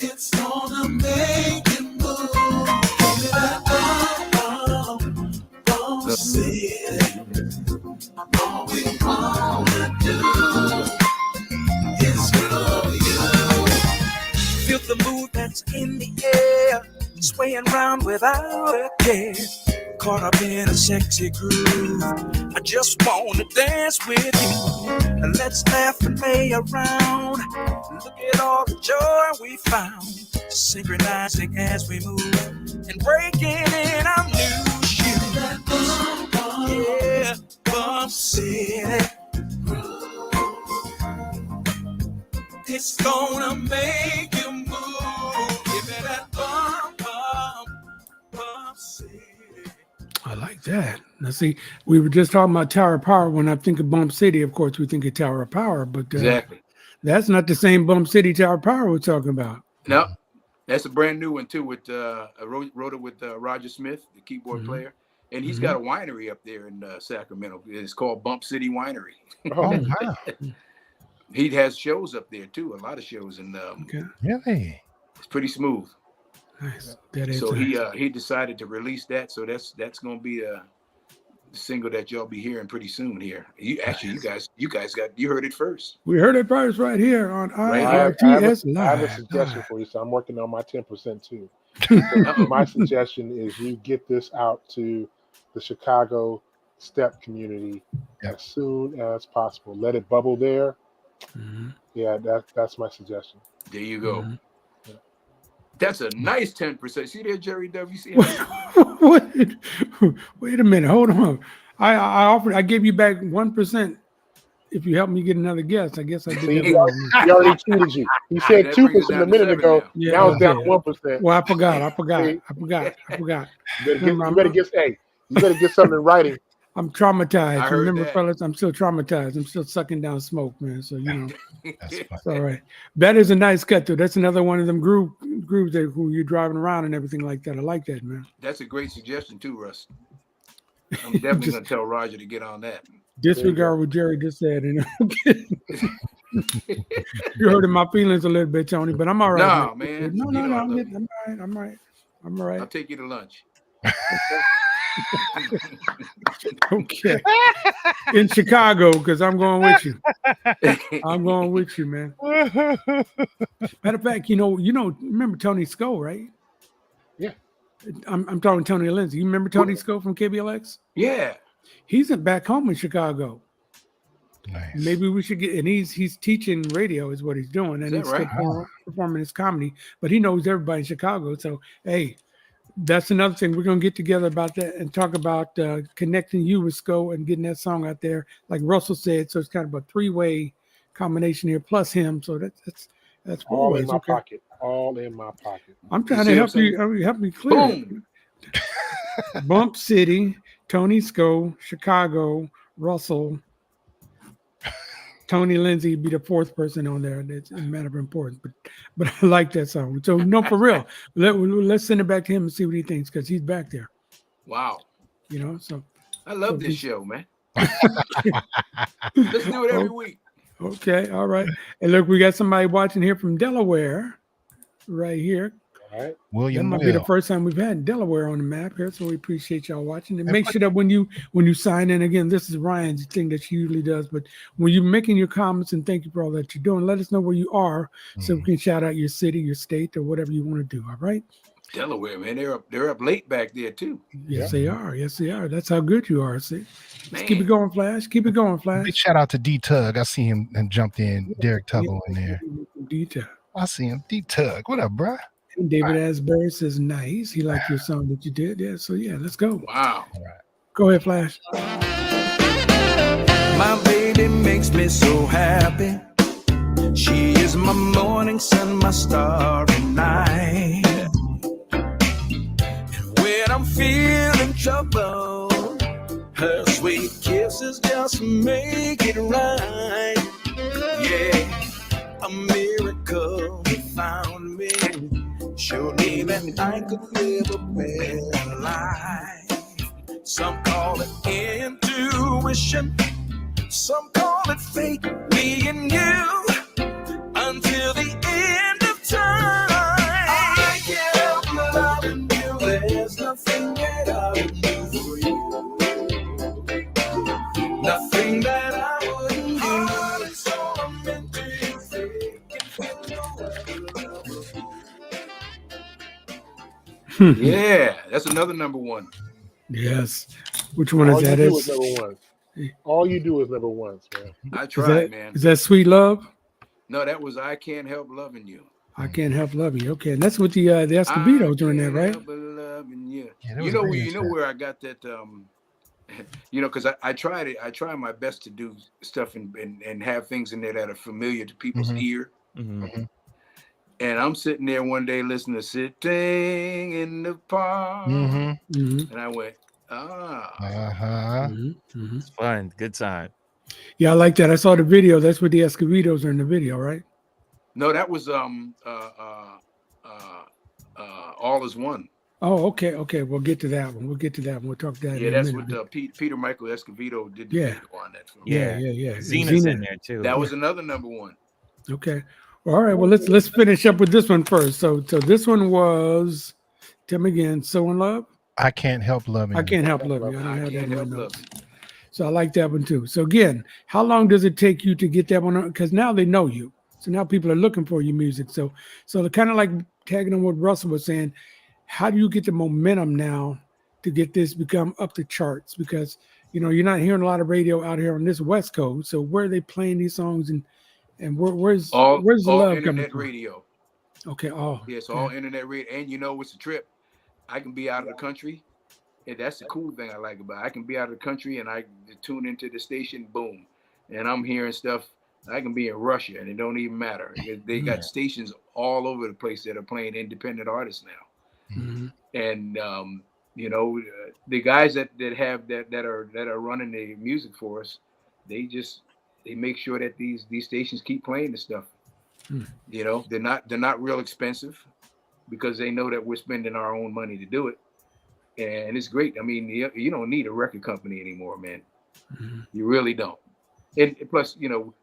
It's gonna make you move. Give me that all we wanna do is love you. Feel the mood that's in the air, swaying round without a care. Caught up in a sexy groove. I just wanna dance with you. And let's laugh and play around. Look at all the joy we found. Synchronizing as we move and breaking in our new shoes. Yeah, Bump City. It's gonna make you move. Give me that bump, bump.
I like that. Now, see, we were just talking about Tower of Power. When I think of Bump City, of course, we think of Tower of Power, but
Exactly.
that's not the same Bump City Tower of Power we're talking about.
No, that's a brand new one too. With I wrote it with Roger Smith, the keyboard player, and he's got a winery up there in Sacramento. It's called Bump City Winery.
Oh wow!
He has shows up there too, a lot of shows, and
Really,
it's pretty smooth.
Nice. That is
So
nice.
he decided to release that. So that's going to be a single that y'all be hearing pretty soon here. You heard it first.
We heard it first right here on
Right
IRTS
I have a
Live.
suggestion for you, so I'm working on my 10% too. My suggestion is you get this out to the Chicago step community as soon as possible. Let it bubble there. Yeah, that's my suggestion.
There you go. That's a nice 10%. See there, Jerry W. See
Wait a minute. Hold on. I gave you back 1% if you help me get another guest. I guess I did that
He
wrong.
already cheated you. He said
That brings it
2%
down
a
to
minute
7
ago.
now.
Yeah,
Now it's down
okay.
1%.
Well, I forgot.
You better get something in writing.
I'm traumatized.
I heard
Remember,
that.
fellas, I'm still traumatized. I'm still sucking down smoke, man. So, you know,
that's
it's all right. That is a nice cut, though. That's another one of them grooves that who you're driving around and everything like that. I like that, man.
That's a great suggestion too, Russ. I'm definitely going to tell Roger to get on that.
Disregard what Jerry just said. You hurting my feelings a little bit, Tony, but I'm all right.
No, man.
No,
You know I love you.
I'm all right.
I'll take you to lunch.
Okay. In Chicago, because I'm going with you. I'm going with you, man. Matter of fact, you know, remember Tony Sco, right?
Yeah.
I'm talking Tony Lindsay. You remember Tony Sco from KBLX?
Yeah.
He's back home in Chicago.
nice.
Maybe we should get, and he's teaching radio is what he's doing, and
Is
he's
that
still
right?
performing his comedy, but he knows everybody in Chicago. So, hey, that's another thing. We're going to get together about that and talk about connecting you with Sco and getting that song out there. Like Russell said, so it's kind of a 3-way combination here, plus him. So that's 4
All
ways.
in my
Okay.
pocket. All in my pocket.
I'm trying
see
to
what I'm
help me clear.
Boom.
Bump City, Tony Sco, Chicago, Russell, Tony Lindsay be the 4th person on there. That's a matter of importance, but I like that song. So no, for real. Let's send it back to him and see what he thinks because he's back there.
Wow.
You know, so
I love this
he's-
show, man. Let's do it every week.
Okay, all right. And look, we got somebody watching here from Delaware, right here.
All right.
That
William
might be the
Will.
first time we've had Delaware on the map here, so we appreciate y'all watching. And make sure that when you sign in, again, this is Ryan's thing that she usually does, but when you're making your comments and thank you for all that you're doing, let us know where you are so we can shout out your city, your state, or whatever you want to do. All right?
Delaware, man. They're up late back there too.
Yes, they are. Yes, they are. That's how good you are. See, let's keep
Man.
it going, Flash. Keep it going,
Big
Flash.
shout out to D Tug. I see him and jumped in. Derek Tuggle in there.
Detail.
I see him. D Tug. What up, bro?
And David Asbury says, nice. He liked your song that you did. Yeah, so yeah, let's go.
Wow.
Go ahead, Flash.
My baby makes me so happy. She is my morning sun, my starry night. And when I'm feeling trouble, her sweet kisses just make it right. Yeah, a miracle found me. Showed me that I could live a better life. Some call it intuition, some call it fate. Me and you until the end of time. I can't help loving you. There's nothing that I would do for you. Nothing that I wouldn't do. It's all I'm meant to you.
Yeah, that's another number one.
Yes. Which one
All
is
you
that?
do
It's-
is number one. All you do is number ones, man.
I
Is
tried,
that,
man.
is that Sweet Love?
No, that was I Can't Help Loving You.
I Can't Help Loving You. Okay, and that's with the Escobedo doing that,
I
right?
can't help loving you.
Yeah, that
You
was a
know,
great
you know
track.
where I got that. Because I tried it. I try my best to do stuff and have things in there that are familiar to people's ear.
Mhm.
And I'm sitting there one day listening to "Sitting in the Park,"
Mm-hmm.
Mhm.
and I went,
It's fun. Good time.
Yeah, I like that. I saw the video. That's where the Escovedos are in the video, right?
No, that was All Is One.
Oh, okay. We'll get to that one. We'll talk that.
Yeah,
in
that's
a minute.
what Peter Michael Escovedo did the video on that film.
Yeah.
Xena's in there too.
That was another number one.
Okay. All right. Well, let's finish up with this one first. So this one was, tell me again, So in Love.
I Can't Help Loving
I
You.
Can't Help Loving You. I don't
I
have that
Can't
in my
Help
notes.
Loving You.
So I like that one too. So again, how long does it take you to get that one? Because now they know you. So now people are looking for your music. So they're kind of like tagging on what Russell was saying. How do you get the momentum now to get this become up the charts? Because you're not hearing a lot of radio out here on this West Coast. So where are they playing these songs and where's the love coming from?
Radio?
Okay.
Yes, all internet radio. And it's a trip. I can be out of the country. And that's the cool thing I like about it. I can be out of the country and I tune into the station, boom, and I'm hearing stuff. I can be in Russia and it don't even matter. They got stations all over the place that are playing independent artists now.
Mm-hmm.
And the guys that are running the music for us, they make sure that these stations keep playing the stuff. They're not real expensive because they know that we're spending our own money to do it. And it's great. I mean, you don't need a record company anymore, man.
Mm-hmm.
You really don't. And plus,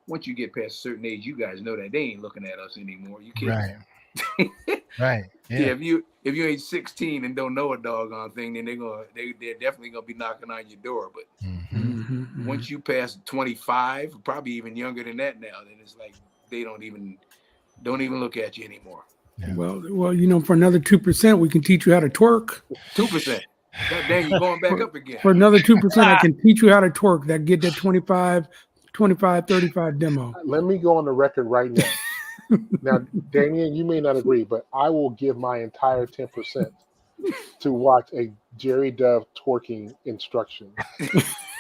once you get past a certain age, you guys know that they ain't looking at us anymore. You can't.
Right.
Yeah. If you ain't 16 and don't know a doggone thing, then they're definitely gonna be knocking on your door. But once you pass 25, probably even younger than that now, then it's like they don't even look at you anymore.
Yeah. Well, for another 2%, we can teach you how to twerk.
2%. God dang, you're going back up again.
For another 2%, I can teach you how to twerk. That get that 25, 35 demo.
Let me go on the record right now. Now, Damian, you may not agree, but I will give my entire 10% to watch a Jerry Dove twerking instruction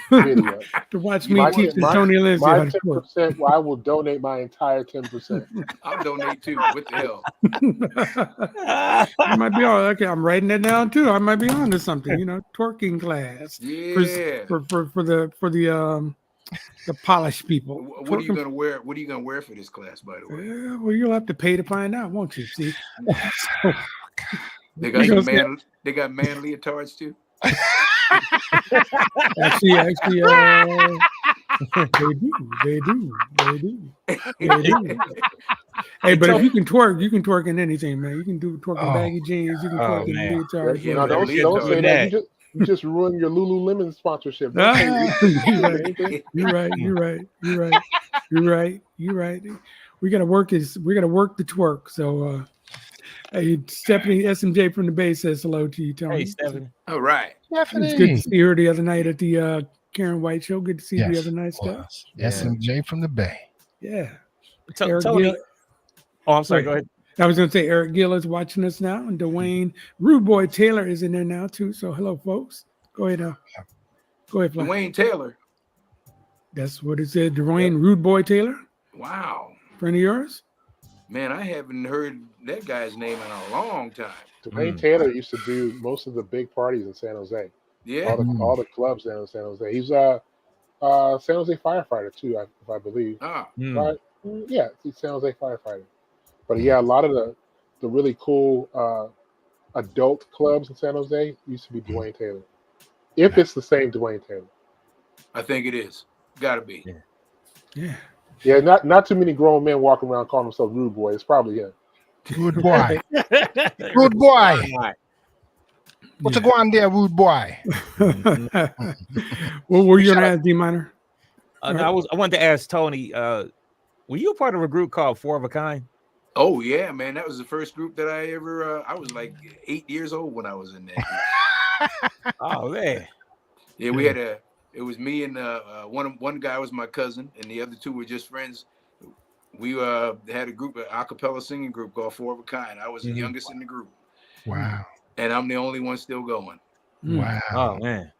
video.
To watch me teach Tony Lindsay how to twerk.
10%, well, I will donate my entire 10%.
I'll donate too. What the
hell? I might be on. Okay, I'm writing that down too. I might be on to something. Twerking class.
Yeah.
For the polished people.
What are you gonna wear? What are you gonna wear for this class, by the way?
Yeah, well, you'll have to pay to find out, won't you? See.
They got man leotards too.
Actually, they do. Hey, but if you can twerk in anything, man. You can twerk in baggy jeans. You can twerk in leotards.
No, don't say that. You just ruined your Lululemon sponsorship. You're
right. We gotta work the twerk. So hey, Stephanie SMJ from the Bay says hello to you, Tony.
Hey, Stephanie.
All right.
It was good to see her the other night at the Karen White show. Good to see you the other night, Steph.
SMJ from the Bay.
Yeah.
Tony. Oh, I'm sorry. Go ahead.
I was going to say Eric Gill is watching us now, and Dwayne Rude Boy Taylor is in there now too. So hello, folks. Go ahead. Go ahead, Flash.
Dwayne Taylor.
That's what it said. Dwayne Rude Boy Taylor.
Wow.
Friend of yours?
Man, I haven't heard that guy's name in a long time.
Dwayne Taylor used to do most of the big parties in San Jose.
Yeah.
All the clubs down in San Jose. He's a San Jose firefighter too, if I believe. Right? Yeah, he's San Jose firefighter. But yeah, a lot of the really cool adult clubs in San Jose used to be Dwayne Taylor. If it's the same Dwayne Taylor.
I think it is. Gotta be.
Yeah, not too many grown men walking around calling themselves rude boy. It's probably him.
Rude boy. Rude boy. What's a go on there, rude boy?
What were you gonna ask, D Minor?
I wanted to ask Tony, were you a part of a group called Four of a Kind?
Oh yeah, man. That was the first group that I ever I was like 8 years old when I was in that.
Oh man.
Yeah, we had it was me and one guy was my cousin and the other two were just friends. We had a group, an a cappella singing group called Four of a Kind. I was the youngest in the group.
Wow.
And I'm the only one still going.
Wow.
Oh man.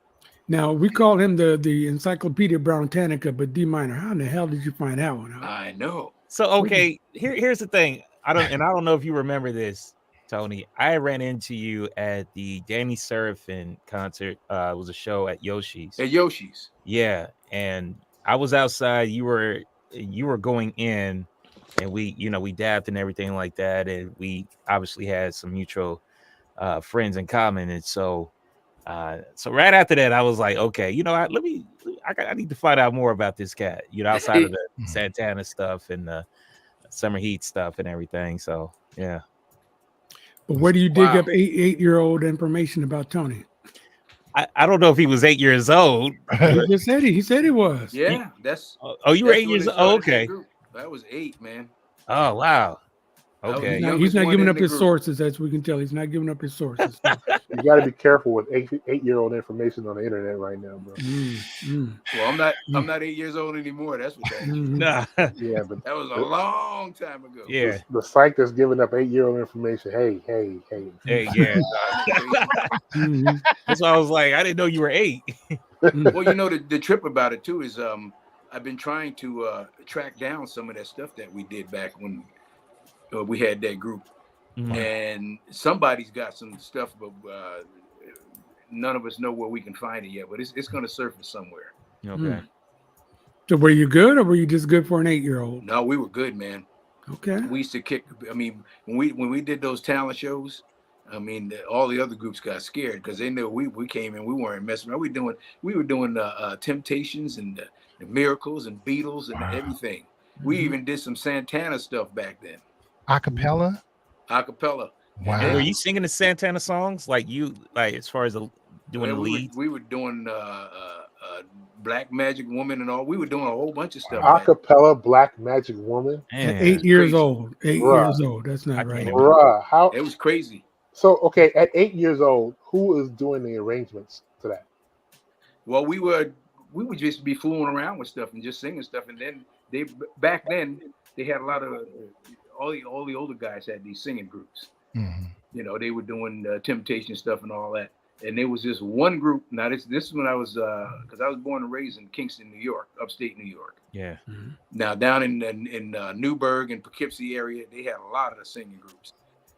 Now we call him the Encyclopedia Britannica, but D Minor, how in the hell did you find that one out?
I know.
So okay, here's the thing. I don't know if you remember this. Tony, I ran into you at the Danny Seraphin concert. It was a show at Yoshi's.
At Yoshi's.
Yeah, and I was outside. You were going in, and we dabbed and everything like that, and we obviously had some mutual friends in common, and so right after that, I was like, okay, I need to find out more about this cat. Outside of the Santana stuff and the Summer Heat stuff and everything. So yeah.
But where do you dig up 8-year-old information about Tony?
I don't know if he was 8 years old.
He just said he said he was.
Yeah,
you were 8 years old. Oh, okay.
That was 8, man.
Oh wow. Okay.
He's not giving up his sources, as we can tell. He's not giving up his sources.
You got to be careful with 8-year-old information on the internet right now, bro.
Well, I'm not 8 years old anymore. That's what that is.
Nah.
Yeah, but
that was a long time ago.
Yeah.
The site that's giving up 8-year-old information. Hey,
yeah. That's why I was like, I didn't know you were 8.
Well, the trip about it too is I've been trying to track down some of that stuff that we did back when we had that group. And somebody's got some stuff, but none of us know where we can find it yet. But it's going to surface somewhere.
Okay.
So were you good, or were you just good for an 8-year-old?
No, we were good, man.
Okay.
We used to kick. I mean, when we did those talent shows, I mean, all the other groups got scared because they knew we came in. We weren't messing around. We were doing Temptations and the Miracles and Beatles and everything. We even did some Santana stuff back then.
Acapella.
Wow.
And were you singing the Santana songs like as far as doing the lead?
We were doing Black Magic Woman and all. We were doing a whole bunch of stuff.
Acapella Black Magic Woman.
At 8 years old. 8 years old. That's not right.
Bruh,
it was crazy.
So okay, at 8 years old, who is doing the arrangements to that?
Well, we would just be fooling around with stuff and just singing stuff, and then back then they had a lot of all the older guys had these singing groups. They were doing Temptation stuff and all that. And there was this one group. Now this is when I was because I was born and raised in Kingston, New York, upstate New York.
Yeah.
Now down in Newburgh and Poughkeepsie area, they had a lot of the singing groups.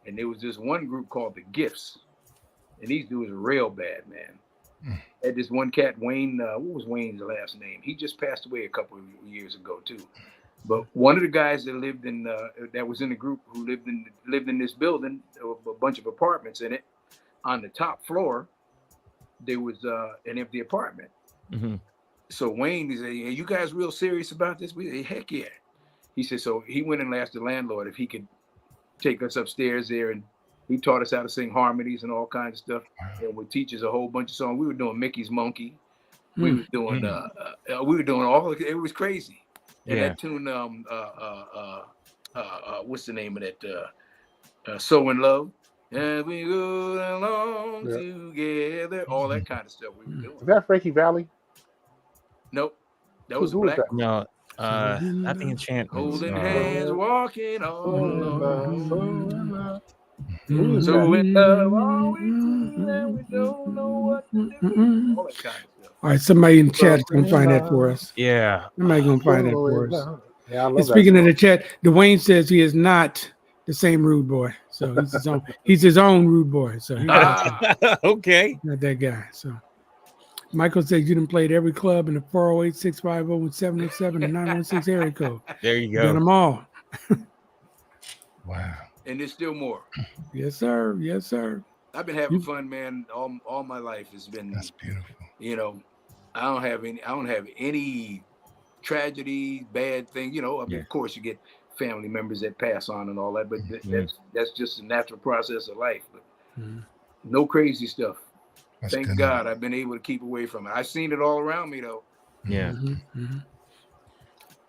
And there was this one group called the Gifts, and these dudes were real bad, man. Had this one cat, Wayne. What was Wayne's last name? He just passed away a couple of years ago too. But one of the guys that lived in that was in the group who lived in this building, a bunch of apartments in it. On the top floor, there was an empty apartment. So Wayne, he said, "Are you guys real serious about this?" We said, "Heck yeah." He said, so he went and asked the landlord if he could take us upstairs there, and he taught us how to sing harmonies and all kinds of stuff, and would teach us a whole bunch of songs. We were doing Mickey's Monkey. We were doing all. It was crazy. And that tune, what's the name of that? So in Love. And we go along together. All that kind of stuff we were doing.
Is that Frankie Valli?
Nope. That was Black.
No. I think Enchantment.
Holding hands, walking on. So in love, all we do, and we don't know what to do. All that kind of stuff.
All right, somebody in chat is going to find that for us.
Yeah.
Somebody going to find that for us.
Yeah, I love
and speaking of the chat, Dwayne says he is not the same rude boy. So he's his own rude boy. So he's
okay.
Not that guy. So Michael says you done played every club in the 408, 650, and 707 and 916 area code.
There you go.
Done them all.
Wow.
And there's still more.
Yes, sir. Yes, sir.
I've been having fun, man. All my life has been.
That's beautiful.
I don't have any tragedy, bad thing. Of course you get family members that pass on and all that, but that's just a natural process of life. But no crazy stuff.
That's
Thank God I've been able to keep away from it. I've seen it all around me though.
Yeah.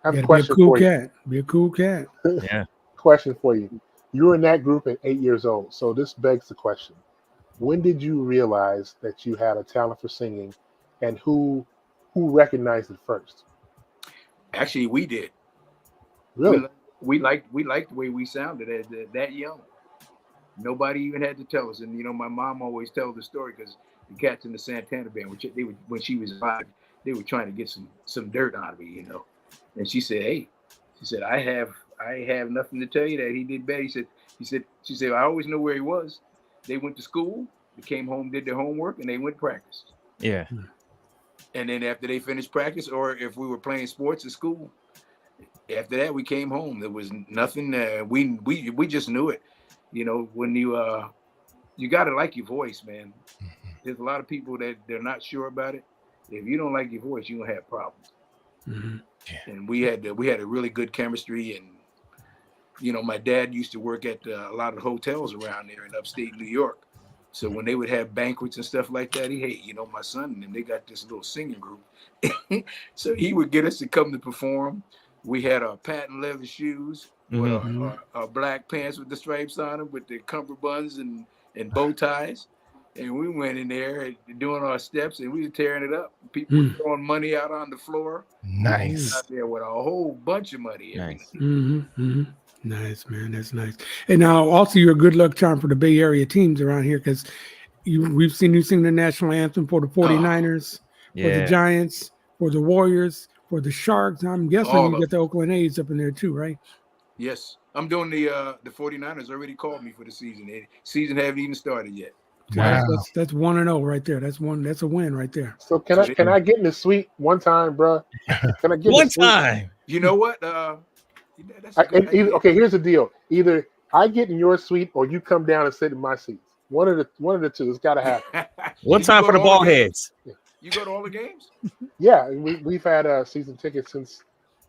I have a question for you.
Be a cool cat.
Yeah.
Question for you. You were in that group at 8 years old. So this begs the question. When did you realize that you had a talent for singing, and who recognized it first?
Actually, we did.
Really?
We liked the way we sounded at that young. Nobody even had to tell us. And my mom always tells the story because the cats in the Santana band, when she was alive, they were trying to get some dirt out of me, And she said, "Hey," I have nothing to tell you that he did bad. She said, I always know where he was. They went to school, they came home, did their homework, and they went to practice.
Yeah.
And then after they finished practice, or if we were playing sports at school, after that we came home. There was nothing. We just knew it. You know, when you gotta like your voice, man. There's a lot of people that they're not sure about it. If you don't like your voice, you're gonna have problems.
Mm-hmm.
Yeah.
And we had a really good chemistry. And you know, my dad used to work at a lot of hotels around there in upstate New York. So when they would have banquets and stuff like that, you know, my son and them, they got this little singing group. So he would get us to come to perform. We had our patent leather shoes with our black pants with the stripes on them, with the cummerbunds and bow ties. And we went in there doing our steps, and we were tearing it up. People were throwing money out on the floor.
Nice.
Out there with a whole bunch of money.
Nice.
Nice, man. That's nice. And now also you're a good luck charm for the Bay Area teams around here, because we've seen you sing the national anthem for the 49ers, for the Giants, for the Warriors, for the Sharks. I'm guessing you got the Oakland A's up in there too, right?
Yes. I'm doing the 49ers already called me for the season. The season haven't even started yet.
Wow. That's 1-0 right there. That's a win right there.
So can I get in the suite one time, bro? Can I get
one time?
You know what?
Okay, here's the deal. Either I get in your suite or you come down and sit in my seats. One of the two. It's got to happen.
One time for the ball heads.
You go to all the games?
Yeah, we've had season tickets since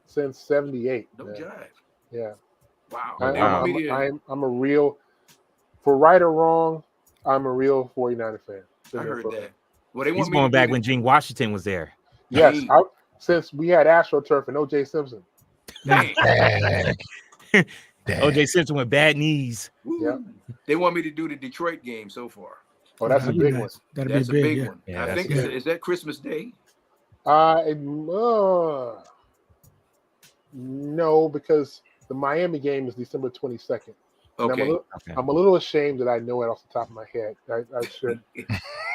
'78.
No jive.
Yeah.
Wow.
I'm a real, for right or wrong, I'm a real 49er fan.
I heard that.
Well, he's going back when Gene Washington was there.
Yes, since we had AstroTurf and O.J. Simpson.
O.J. Simpson with bad knees.
Yeah.
They want me to do the Detroit game so far.
Oh, that's a big one.
That's a big one.
Yeah,
I think is that Christmas Day?
No, because the Miami game is December 22nd.
Okay.
I'm a little ashamed that I know it off the top of my head. I should.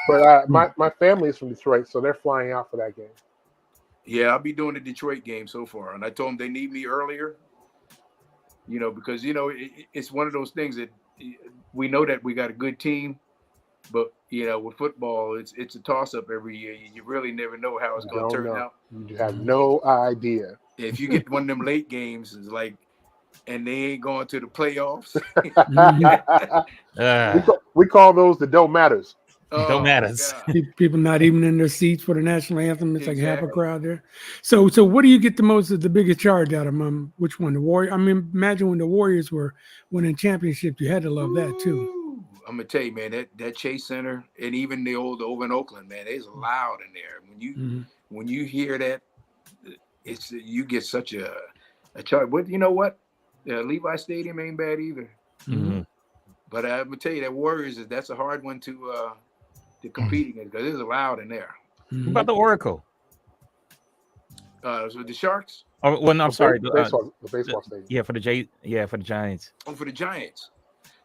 But my family is from Detroit, so they're flying out for that game.
Yeah, I'll be doing the Detroit game so far. And I told them they need me earlier, you know, because, you know, it's one of those things that we know that we got a good team. But, you know, with football, it's a toss-up every year. You really never know how it's going to turn out.
You have no idea.
If you get one of them late games, it's like, and they ain't going to the playoffs.
We call those the don't matters.
Don't matters.
People not even in their seats for the national anthem. It's like half a crowd there. So what do you get the biggest charge out of them? Which one? The Warriors? I mean, imagine when the Warriors were winning championships, you had to love that too.
I'm gonna tell you, man, that Chase Center and even the old over in Oakland, man, it's loud in there. When you hear that, you get such a charge. But you know what? Levi Stadium ain't bad either. But I'm gonna tell you that Warriors that's a hard one to compete against because it's loud in there.
What about the Oracle?
So the Sharks.
Oh, well, no, I'm sorry.
The baseball stadium.
Yeah, for the Giants.
Oh, for the Giants.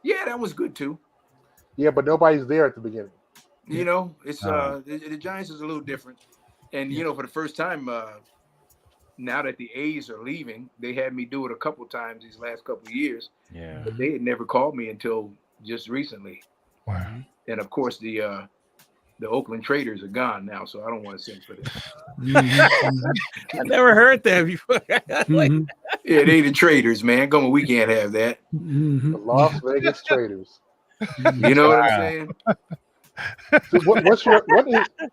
Yeah, that was good too.
Yeah, but nobody's there at the beginning.
You know, it's the Giants is a little different, and you know, for the first time, now that the A's are leaving, they had me do it a couple times these last couple of years.
Yeah,
but they had never called me until just recently.
Wow.
And of course, the Oakland Traders are gone now, so I don't want to sing for them.
I never heard that before.
Yeah, they the Traders, man. Come on, we can't have that.
The Las Vegas Traders.
You know what I'm saying?
So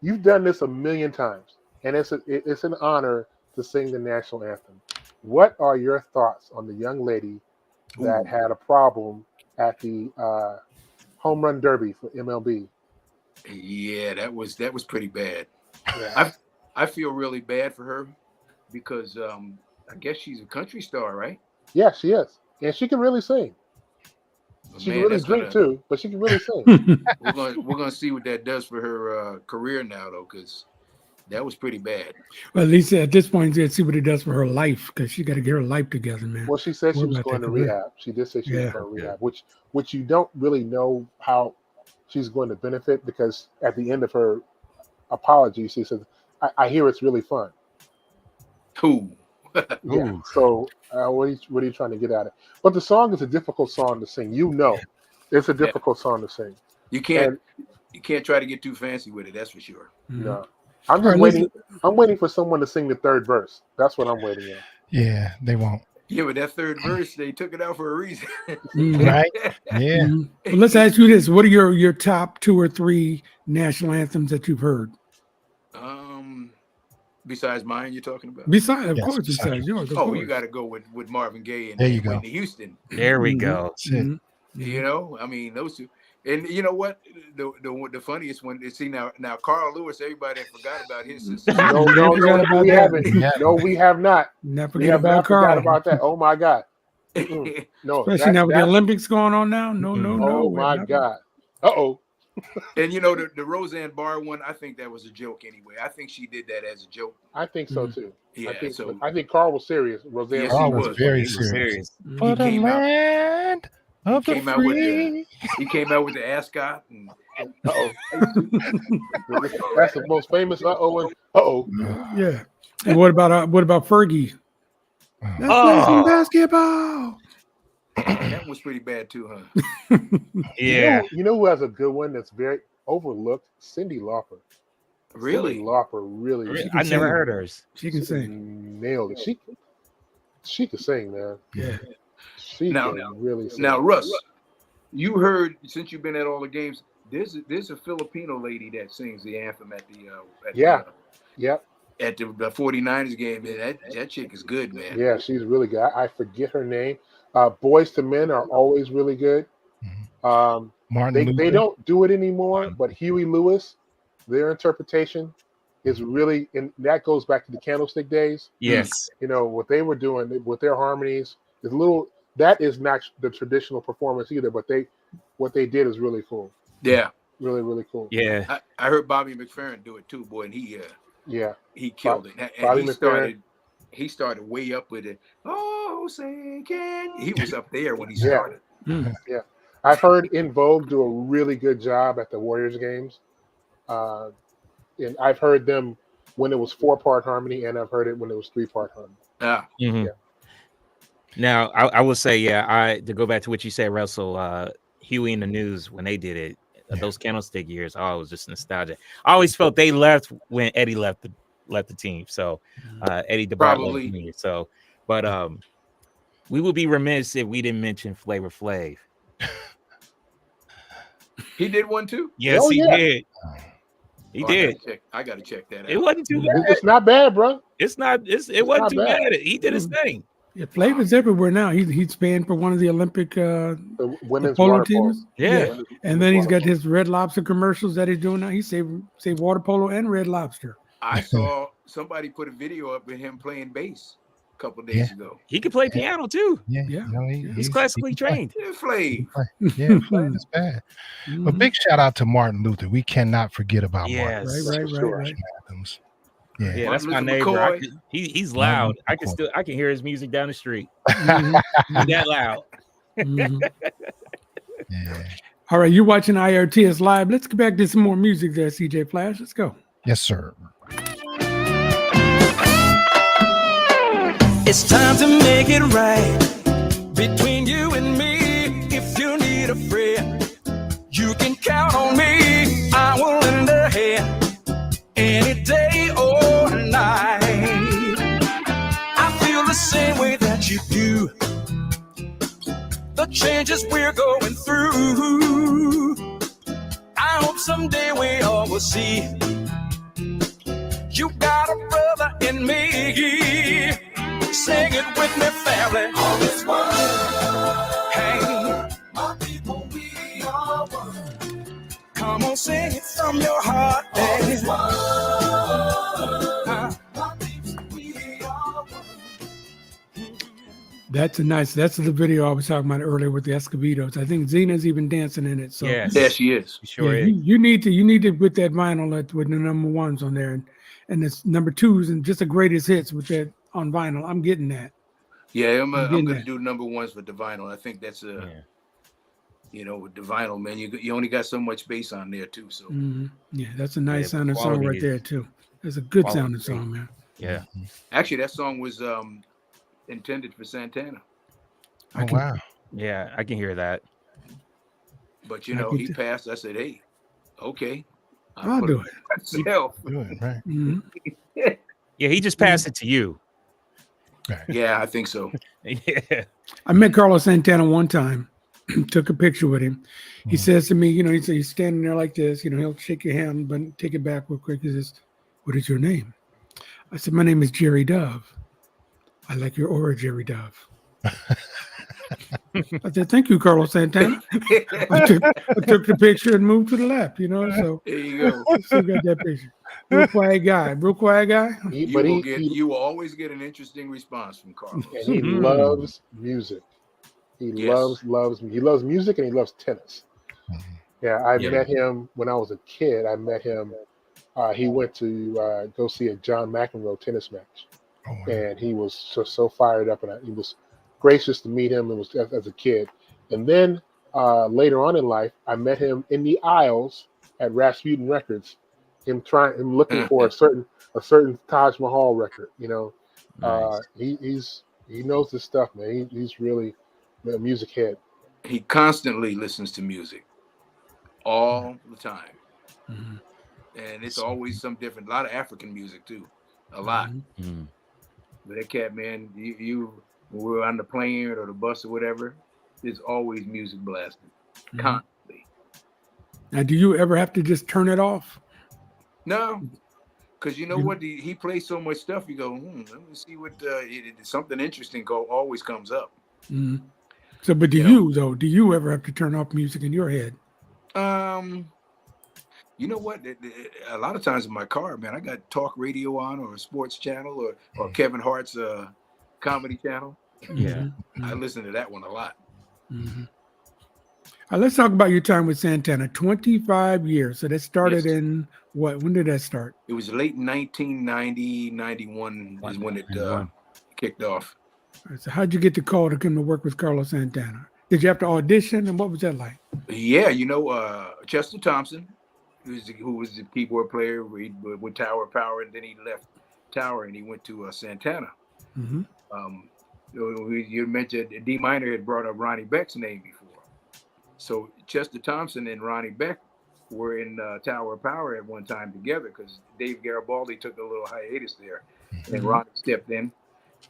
you've done this a million times, and it's an honor to sing the national anthem. What are your thoughts on the young lady that had a problem at the home run derby for MLB?
Yeah, that was pretty bad.
Yeah.
I feel really bad for her because I guess she's a country star, right?
Yeah, she is, and she can really sing.
But
She
man,
can really
that's
drink too, but she can really sing.
we're gonna see what that does for her career now, though, because that was pretty bad.
Well, at least at this point, let's see what it does for her life, because she got to get her life together, man.
Well, she said she was going to rehab. She did say she was going to rehab, which you don't really know how she's going to benefit, because at the end of her apology, she says, I hear it's really fun.
Who?
Yeah. So what are you trying to get at it? But the song is a difficult song to sing. It's a difficult song to sing.
You can't try to get too fancy with it. That's for sure.
No, I'm just waiting. I'm waiting for someone to sing the third verse. That's what I'm waiting on.
Yeah, they won't.
Yeah, but that third verse, they took it out for a reason.
Right? Yeah.
Well, let's ask you this: what are your top 2 or 3 national anthems that you've heard?
Besides mine, you're talking about?
Besides yours.
Oh, you got to go with Marvin Gaye and
there you go.
Whitney Houston.
There we go.
You know, I mean, those two. And you know what? The funniest one is, see, now Carl Lewis, everybody forgot about his sister.
No, we haven't. No, we have not.
Never forget about Carl.
Forgot about that. Oh my God. No,
especially now with the Olympics going on now. No.
Oh my God. Uh-oh.
And you know, the Roseanne Barr one, I think that was a joke anyway. I think she did that as a joke.
I think so too.
Yeah,
I think Carl was serious. Roseanne
was very serious.
For the land of the free.
He came out with the ascot and
uh-oh. That's the most famous uh-oh and uh-oh.
Yeah. And what about Fergie? Let's play some basketball.
That was pretty bad too, huh?
Yeah.
You know who has a good one that's very overlooked? Cyndi Lauper.
Really?
Cyndi Lauper really.
I never heard hers.
She can sing.
Nailed it. She can sing, man.
Yeah.
She can really sing.
Now, Russ, you heard, since you've been at all the games, there's a Filipino lady that sings the anthem at the at the 49ers game. Man, that chick is good, man.
Yeah, she's really good. I forget her name. Boys to Men are always really good.
Martin
they don't do it anymore, but Huey Lewis, their interpretation is really, and that goes back to the Candlestick days.
Yes.
You know, what they were doing with their harmonies is that is not the traditional performance either, but what they did is really cool.
Yeah.
Really, really cool.
Yeah.
I heard Bobby McFerrin do it too, boy, and he killed it. And
Bobby McFerrin.
He started way up with it. Oh, say can he was up there when he started.
Yeah. I've heard In Vogue do a really good job at the Warriors games. And I've heard them when it was 4-part harmony, and I've heard it when it was 3-part harmony.
Yeah. Now, I will say, to go back to what you said, Russell, Huey and the News, when they did it, those Candlestick years, it was just nostalgia. I always felt they left when Eddie left the team. So Eddie DeBartolo.
Probably.
So, but we would be remiss if we didn't mention Flavor Flav.
He did one too?
Yes, he did. He did.
I gotta check that out.
It wasn't too bad.
It's not bad, bro.
It wasn't too bad. He did his thing.
Yeah, Flavor's everywhere now. He's paying for one of the Olympic
the women's
polo teams.
Yeah.
And then he's got his Red Lobster commercials that he's doing now. He saved water polo and Red Lobster.
I saw somebody put a video up with him playing bass a couple of days ago.
He can play piano too.
Yeah. No,
he's classically trained.
Flav.
Yeah, Flav is bad. But big shout out to Martin Luther. We cannot forget about Martin.
Right.
Yeah, that's my neighbor. He's loud. I can hear his music down the street. He's that loud.
All right, you're watching IRTS Live. Let's get back to some more music there, CJ Flash. Let's go.
Yes, sir.
It's time to make it right between you and me. If you need a friend, you can count on me. I will lend a hand any day or night. I feel the same way that you do. The changes we're going through, I hope someday we all will see. You got a brother in me. Sing it with me, family. All this one. Hey, my people, we are one. Come on, sing it from your heart. All this one. My people, we are one.
That's the video I was talking about earlier with the Escobedos. I think Zena's even dancing in it. So
yeah, she is.
She sure is.
You need to put that vinyl with the number ones on there, and it's number 2s and just the greatest hits with that on vinyl. I'm getting that.
Yeah, I'm gonna do number 1s with the vinyl. I think that's with the vinyl, man, you only got so much bass on there too. So
yeah, that's a nice sounding song right there too. That's a good sounding song, man.
Yeah.
Actually, that song was intended for Santana.
Oh wow.
Yeah, I can hear that.
But you know, he passed. I said, "Hey, okay,
I'll do it
myself."
Do it, right.
Yeah, he just passed it to you.
Right.
Yeah, I think so.
Yeah.
I met Carlos Santana one time, took a picture with him. He says to me, you know, he's standing there like this, you know, he'll shake your hand, but take it back real quick. He says, "What is your name?" I said, "My name is Jerry Dove. I like your aura, Jerry Dove." I said, "Thank you, Carlos Santana." I took the picture and moved to the left, you know, so
there you go.
Still got that picture. Real quiet guy.
You will always get an interesting response from Carlos.
And he loves music. He loves music, and he loves tennis. Yeah, I met him when I was a kid. I met him. He went to go see a John McEnroe tennis match, and he was so fired up, and he was gracious to meet him. It was as a kid, and then later on in life, I met him in the aisles at Rasputin Records. Him looking for a certain Taj Mahal record. You know,
Nice.
he knows his stuff, man. He's really a music head.
He constantly listens to music all the time. And it's always some different, a lot of African music too, a lot. But that cat, man, you when we're on the plane or the bus or whatever, there's always music blasting, constantly.
Now, do you ever have to just turn it off?
No, because you know what, he plays so much stuff. You go, let me see what something interesting always comes up.
So, but do you ever have to turn off music in your head?
You know what? A lot of times in my car, man, I got talk radio on or a sports channel or Kevin Hart's comedy channel.
Yeah.
I listen to that one a lot.
Let's talk about your time with Santana. 25 years. So that started in what? When did that start?
It was late 1990, 91 is when it kicked off.
So how'd you get the call to come to work with Carlos Santana? Did you have to audition, and what was that like?
Yeah, you know, Chester Thompson, who was the keyboard player with Tower Power, and then he left Tower and he went to Santana. You mentioned D Minor had brought up Ronnie Beck's name before. So Chester Thompson and Ronnie Beck were in Tower Power at one time together because Dave Garibaldi took a little hiatus there, and Ronnie stepped in,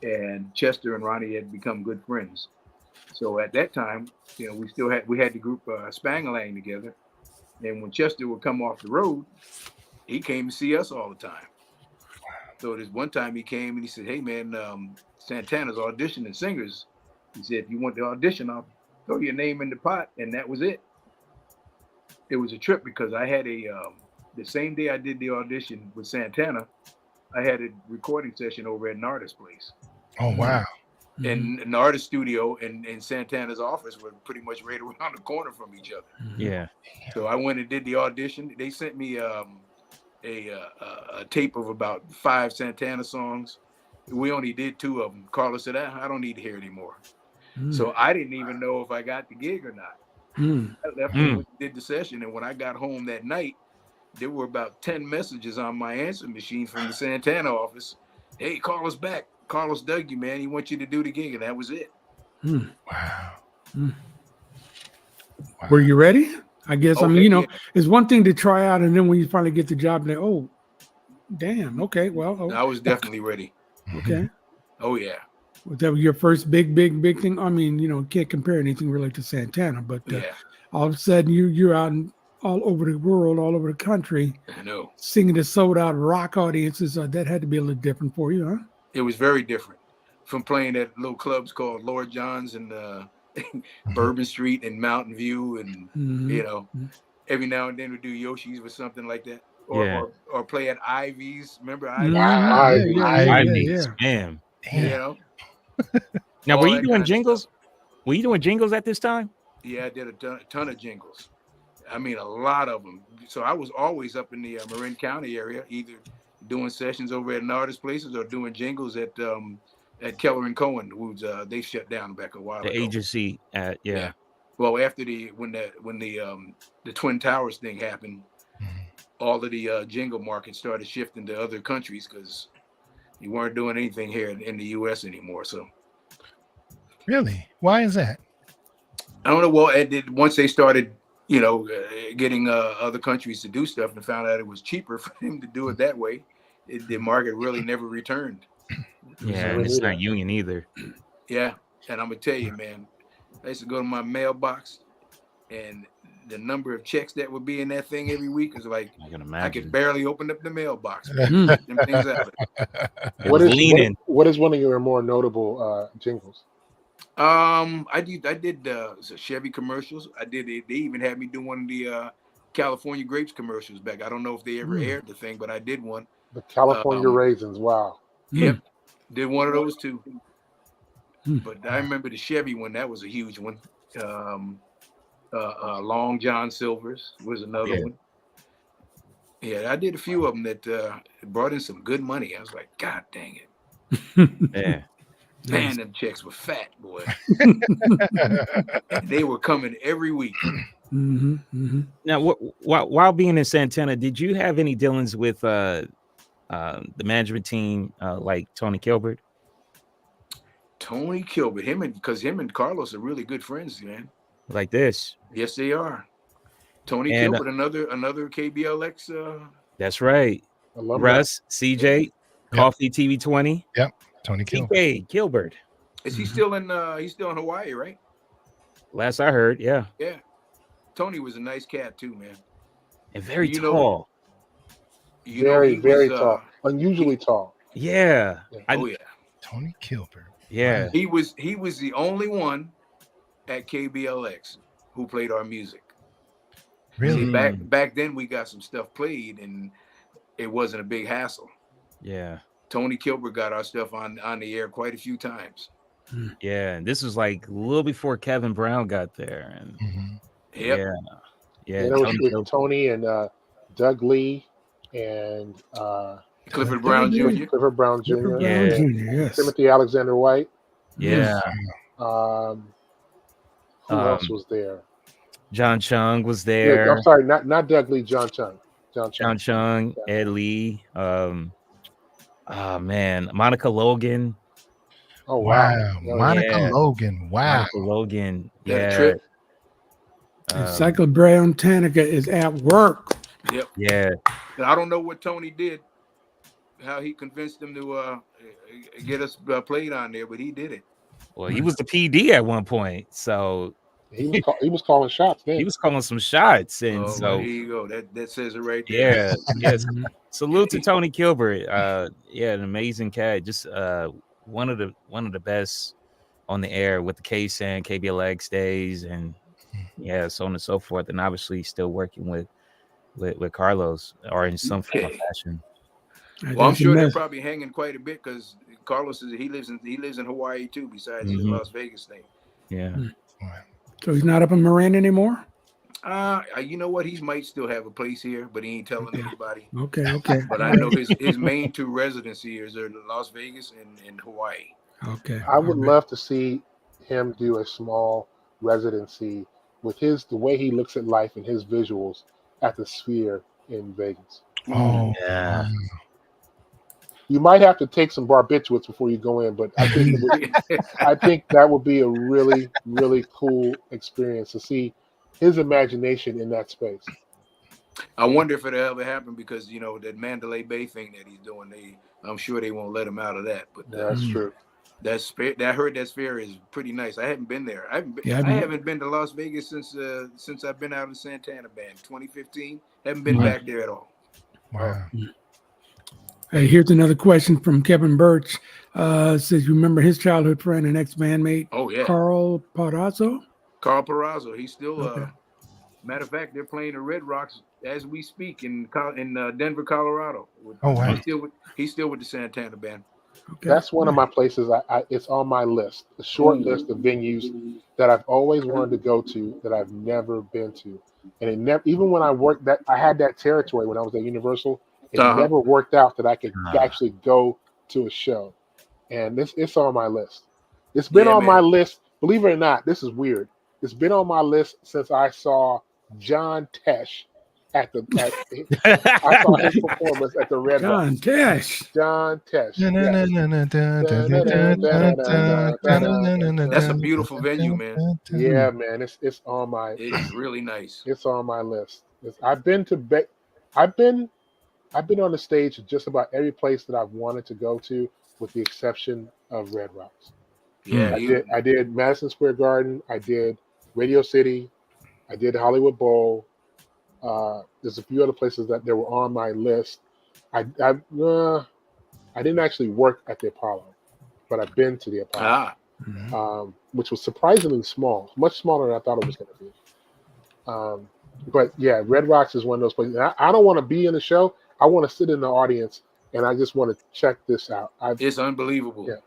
and Chester and Ronnie had become good friends. So at that time, you know, we had the group Spangalang together, and when Chester would come off the road, he came to see us all the time. So this one time he came and he said, "Hey man, Santana's auditioning singers." He said, "If you want the audition, I'll throw your name in the pot," and that was it. It was a trip because I had the same day I did the audition with Santana, I had a recording session over at an artist's place.
Oh wow.
And an artist studio and Santana's office were pretty much right around the corner from each other.
Yeah.
So I went and did the audition. They sent me a tape of about 5 Santana songs. We only did 2 of them. Carlos said, "I don't need to hear anymore." So I didn't even know if I got the gig or not. I left and did the session, and when I got home that night, there were about 10 messages on my answer machine from the Santana office. "Hey, Carlos back. Carlos dug you, man. He wants you to do the gig," and that was it.
Wow.
Were you ready? I guess. Okay, I mean, you know, it's one thing to try out, and then when you finally get the job, like, oh, damn. Okay, well,
I was definitely ready.
Okay.
Oh yeah.
Was that your first big thing? I mean, you know, can't compare anything really to Santana, but all of a sudden you're out all over the world, all over the country.
I know.
Singing to sold out rock audiences. That had to be a little different for you, huh?
It was very different from playing at little clubs called Lord John's and Bourbon Street and Mountain View, and you know, every now and then we do Yoshi's or something like that, or play at Ivy's. Remember Ivy's?
Ivy's, man.
You know.
Now, were you doing jingles? Were you doing jingles at this time?
Yeah, I did a ton of jingles. I mean, a lot of them. So I was always up in the Marin County area, either doing sessions over at an artist places or doing jingles at Keller and Cohen, who's they shut down back a while ago.
The agency yeah.
Well, after when the Twin Towers thing happened, all of the jingle market started shifting to other countries because You weren't doing anything here in the U.S. anymore. So
Really? Why is that?
I don't know. Well, once they started, getting other countries to do stuff, and found out it was cheaper for them to do it that way, the market really never returned.
Yeah,
So
and
we
it's
knew
not
that.
union either.
Yeah, and I'm gonna tell you, man, I used to go to my mailbox, and the number of checks that would be in that thing every week is like
I can
I could
imagine.
barely open up the mailbox, man, to get them things out.
It was leaning.
What is one of your more notable jingles?
I did so Chevy commercials. They even had me do one of the California grapes commercials back. I don't know if they ever aired the thing, but I did one.
The California raisins. Wow.
Yep, did one of those too.
Mm.
But I remember the Chevy one. That was a huge one. Long John Silver's was another one. Yeah, I did a few of them that brought in some good money. I was like, God dang it.
Yeah.
Man, them checks were fat, boy. And they were coming every week.
Now, while being in Santana, did you have any dealings with the management team, like Tony Kilbert?
Tony Kilbert, him and Carlos are really good friends, man.
Like this?
Yes, they are. Tony
And,
Kilbert, another KBLX.
That's right.
Alumni.
Russ, CJ, Coffee TV 20.
Yep. Tony Kilbert.
TK Kilbert.
Is he still in Hawaii, right?
Last I heard, yeah.
Yeah. Tony was a nice cat too, man.
And very tall.
Very tall. Unusually tall.
Yeah.
Oh yeah.
Tony Kilbert.
Yeah.
He was the only one at KBLX who played our music.
Really?
See, back then we got some stuff played and it wasn't a big hassle.
Yeah.
Tony Kilbert got our stuff on the air quite a few times.
Yeah, and this was like a little before Kevin Brown got there, and
Yep.
yeah,
Tony and Doug Lee and
Clifford Brown Jr.
Clifford Brown Jr.
Yes.
Timothy Alexander White.
Yeah.
Who else was there?
John Chung was there.
Yeah, I'm sorry, not Doug Lee. John Chung.
John Chung, Ed Lee. Oh man, Monica Logan.
Oh wow,
Monica Logan. Wow,
Monica Logan.
Yeah. Trip.
Cycle Brown Tanica is at work.
Yep.
Yeah.
I don't know what Tony did, how he convinced them to get us played on there, but he did it.
Well, he was the PD at one point, so
he was calling shots. Then.
He was calling some shots, and so
there you go. That says it right there.
Yeah. Yes. Salute to Tony Kilbert. Yeah, an amazing cat. Just one of the best on the air with the KSAN, KBLX days, and so on and so forth. And obviously still working with Carlos or in some form of fashion.
Well, I'm sure they're probably hanging quite a bit because Carlos he lives in Hawaii too, besides the Las Vegas thing.
Yeah.
So he's not up in Miranda anymore?
You know what? He might still have a place here, but he ain't telling anybody.
Okay.
But I know his main two residencies are Las Vegas and Hawaii.
Okay.
I would love to see him do a small residency with the way he looks at life and his visuals at the Sphere in Vegas.
Oh
yeah.
You might have to take some barbiturates before you go in, but I think that would be a really, really cool experience to see his imagination in that space.
I wonder if it'll ever happen because that Mandalay Bay thing that he's doing. I'm sure they won't let him out of that. But
that's true.
I heard that Sphere is pretty nice. I haven't been there. I haven't been to Las Vegas since I've been out in Santana Band 2015. Haven't been back there at all.
Wow.
Hey, here's another question from Kevin Birch. Says you remember his childhood friend and ex-bandmate?
Oh yeah,
Carl Parazzo.
Carl Parazzo. He's still. Matter of fact, they're playing the Red Rocks as we speak in Denver, Colorado.
Oh wow.
He's still with the Santana Band.
Okay. That's one of my places. It's on my list, a short list of venues that I've always wanted to go to that I've never been to, and it never. Even when I had that territory when I was at Universal. It never worked out that I could actually go to a show. And it's on my list. It's been on my list. Believe it or not, this is weird. It's been on my list since I saw John Tesh at the. I saw his performance at the Red
John
Rocks.
Tesh.
John Tesh.
That's a beautiful venue, man.
Yeah, man. It's on my.
It is really nice.
It's on my list. I've been on the stage at just about every place that I've wanted to go to, with the exception of Red Rocks.
Yeah,
I did Madison Square Garden. I did Radio City. I did Hollywood Bowl. There's a few other places that were on my list. I didn't actually work at the Apollo, but I've been to the Apollo, which was surprisingly small, much smaller than I thought it was going to be. But yeah, Red Rocks is one of those places. I don't want to be in the show. I want to sit in the audience, and I just want to check this out.
It's unbelievable.
Yeah.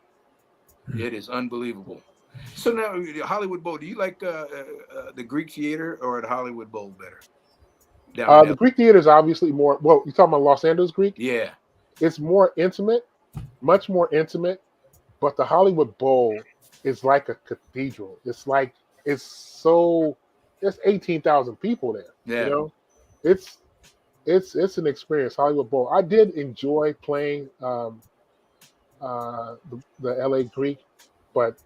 It is unbelievable. So now, the Hollywood Bowl, do you like the Greek Theater or the Hollywood Bowl better?
The Greek Theater is obviously more. Well, you talking about Los Angeles Greek?
Yeah.
It's more intimate, much more intimate. But the Hollywood Bowl is like a cathedral. It's 18,000 people there.
Yeah.
You know, it's an experience. Hollywood Bowl. I did enjoy playing the LA Greek, but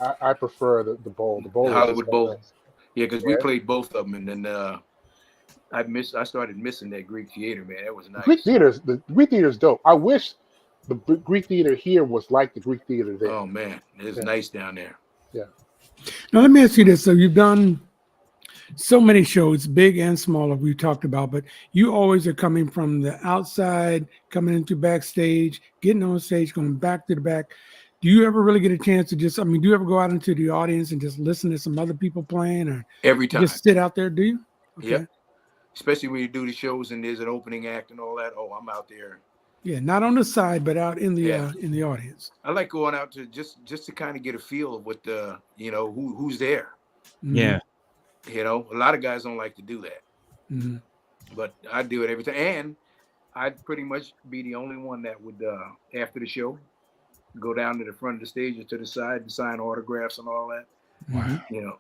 I prefer the bowl. The bowl,
the Hollywood Bowl.
Nice.
Yeah, because we played both of them, and then I started missing that Greek Theater, man. That was nice.
The Greek Theater is dope. I wish the Greek Theater here was like the Greek Theater there.
Oh man, it's nice down there.
Yeah.
Now let me ask you this: so you've done so many shows, big and smaller, we talked about, but you always are coming from the outside, coming into backstage, getting on stage, going back to the back. Do you ever really get a chance to do you ever go out into the audience and just listen to some other people playing, or
every time
just sit out there? Do you?
Okay. Yeah. Especially when you do the shows and there's an opening act and all that. Oh, I'm out there.
Yeah, not on the side, but out in the audience.
I like going out to just to kind of get a feel of what who's there.
Mm-hmm.
Yeah.
A lot of guys don't like to do that, but I do it every time. And I'd pretty much be the only one that would, after the show, go down to the front of the stage or to the side and sign autographs and all that.
Wow.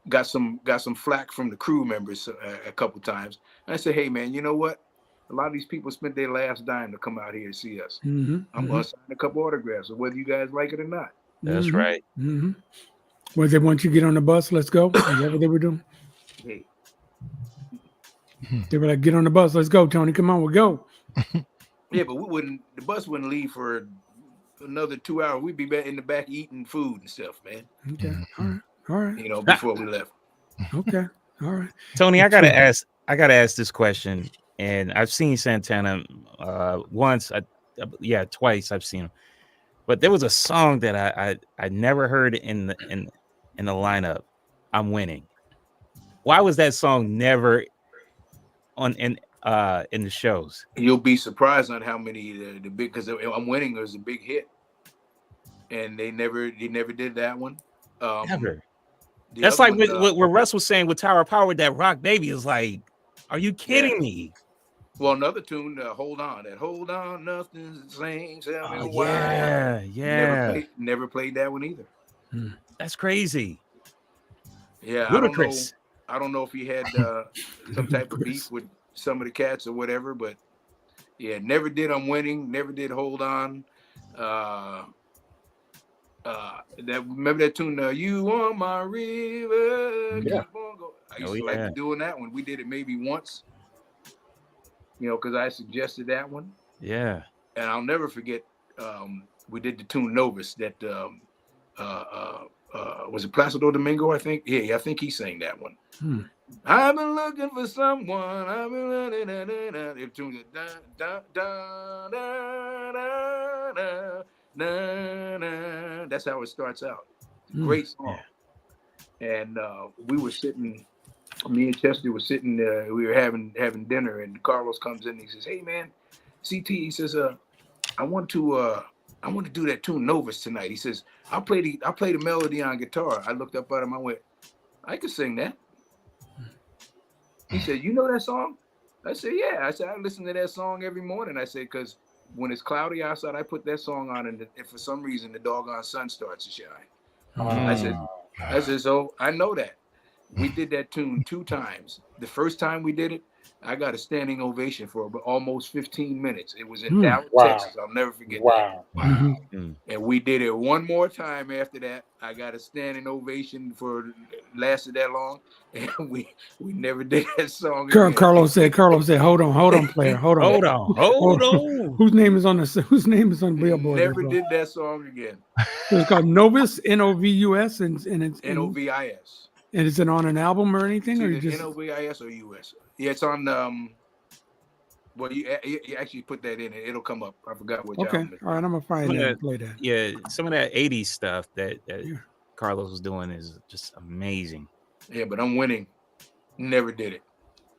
Got some flack from the crew members a couple times. And I said, hey man, you know what? A lot of these people spent their last dime to come out here and see us. I'm going to sign a couple autographs, whether you guys like it or not.
That's right.
Well, they want you to get on the bus, let's go. Whatever they were doing.
Hey.
They were like, get on the bus, let's go, Tony. Come on, we'll go.
Yeah, but the bus wouldn't leave for another 2 hours. We'd be back in the back eating food and stuff, man.
Okay. All right.
Before we left.
Okay. All right.
Tony, I gotta ask this question. And I've seen Santana once, twice I've seen him. But there was a song that I never heard in the lineup. I'm Winning. Why was that song never in the shows?
You'll be surprised on how many the big, because I'm Winning was a big hit, and they never did that one.
Never. That's like what Russ was saying with Tower of Power. That Rock Baby is like, are you kidding me?
Well, another tune, Hold On. That Hold On, Nothing's the Same. Tell me why.
Yeah.
Never played that one either.
That's crazy.
Yeah,
ludicrous.
I don't know if he had some type of beef with some of the cats or whatever, but yeah, never did I'm Winning, never did Hold On. Remember that tune, You On My River.
Yeah.
I used to like doing that one. We did it maybe once, because I suggested that one.
Yeah.
And I'll never forget, we did the tune Novus that was it Placido Domingo, I think? Yeah, I think he sang that one. I've been looking for someone. I've been running. That's how it starts out. Great song. And we were sitting, me and Chester were sitting there, we were having dinner, and Carlos comes in and he says, hey man, CT, he says, I want to do that tune Novus tonight. He says, I'll play the melody on guitar. I looked up at him, I went, I could sing that. He said, you know that song? I said, yeah. I said, I listen to that song every morning. I said, because when it's cloudy outside, I put that song on, and for some reason, the doggone sun starts to shine. I said, so I know that. We did that tune 2 times. The first time we did it, I got a standing ovation for almost 15 minutes. It was in Dallas,
Wow.
Texas. I'll never forget that.
Wow.
Wow.
And we did it one more time after that. I got a standing ovation for lasted that long, and we never did that song again.
Carlos said, hold on, player, hold on. Whose name is on the billboard?
Never did that song again.
So it's called Novus, Novus, and it's
Novis.
And is it on an album or anything, or just
Novis or US? Yeah, it's on. Well, you actually put that in, and it'll come up. I forgot what.
Okay, all right, I'm gonna find that and play that.
Yeah, some of that '80s stuff that Carlos was doing is just amazing.
Yeah, but I'm winning. Never did it.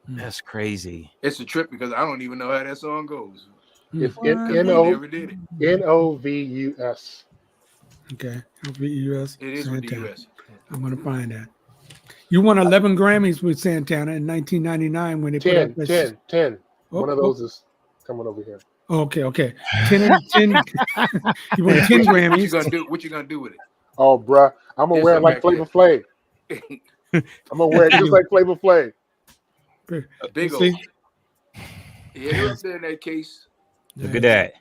That's crazy.
It's a trip because I don't even know how that song goes.
It's
never did it.
Novus.
Okay, Novus.
It is with the US.
I'm gonna find that. You won 11 Grammys with Santana in 1999 when they put up
10. One of those is coming over here.
Okay. 10. You won 10 Grammys.
What you gonna do with it?
Oh, bruh, I'm gonna wear it like Flavor Flav. I'm gonna wear it just like Flavor Flav.
Big old. Yeah, you're up there in that case.
Look at that.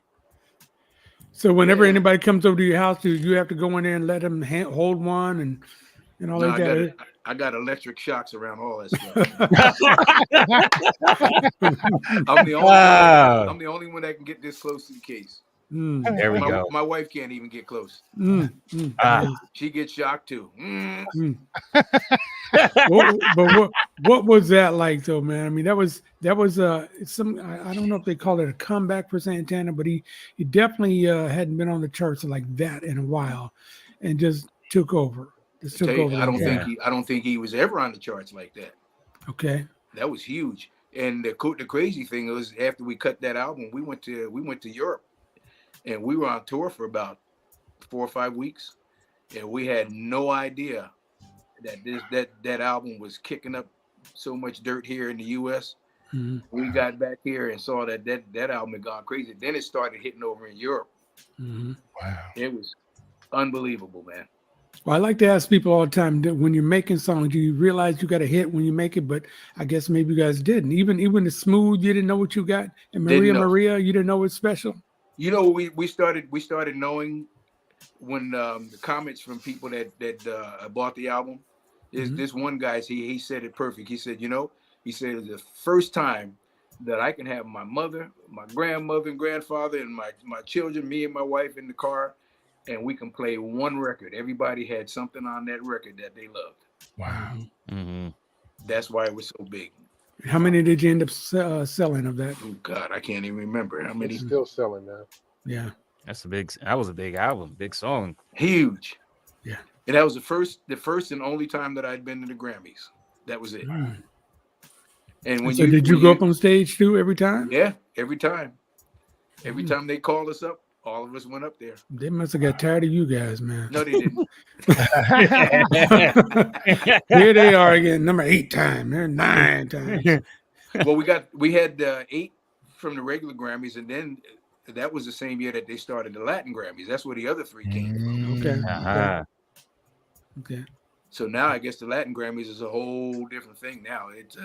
So whenever anybody comes over to your house, do you have to go in there and let them hold one and all like that?
I got electric shocks around all that stuff. I'm the only one that can get this close to the case.
There we go.
My wife can't even get close. She gets shocked too.
What was that like though, man? I mean, that was some, I don't know if they call it a comeback for Santana, but he definitely hadn't been on the charts like that in a while, and just took over.
I don't think he was ever on the charts like that.
Okay,
that was huge. And the crazy thing was, after we cut that album, we went to Europe, and we were on tour for about 4 or 5 weeks, and we had no idea that album was kicking up so much dirt here in the U.S. We got back here and saw that album had gone crazy. Then it started hitting over in Europe.
Wow,
it was unbelievable, man.
Well, I like to ask people all the time, when you're making songs, do you realize you got a hit when you make it? But I guess maybe you guys didn't. Even the Smooth, you didn't know what you got. And Maria, you didn't know what's special.
You know, we started knowing when the comments from people that bought the album. This one guy, he said it perfect. He said, it's the first time that I can have my mother, my grandmother and grandfather, and my children, me and my wife in the car, and we can play one record. Everybody had something on that record that they loved.
Wow.
That's why it was so big.
How many did you end up selling of that?
Oh God, I can't even remember how many.
It's still selling now.
Yeah,
that was a big album, big song,
huge.
Yeah,
and that was the first and only time that I'd been to the Grammys. That was it. And when
did you go up on stage too every time?
Yeah, every time. Every time they called us up, all of us went up there.
They must have got tired of you guys, man.
No, they didn't.
Here they are again, number 8 time. They're 9 times.
Well, we had 8 from the regular Grammys, and then that was the same year that they started the Latin Grammys. That's where the other 3 came from.
Okay.
So now I guess the Latin Grammys is a whole different thing now. It's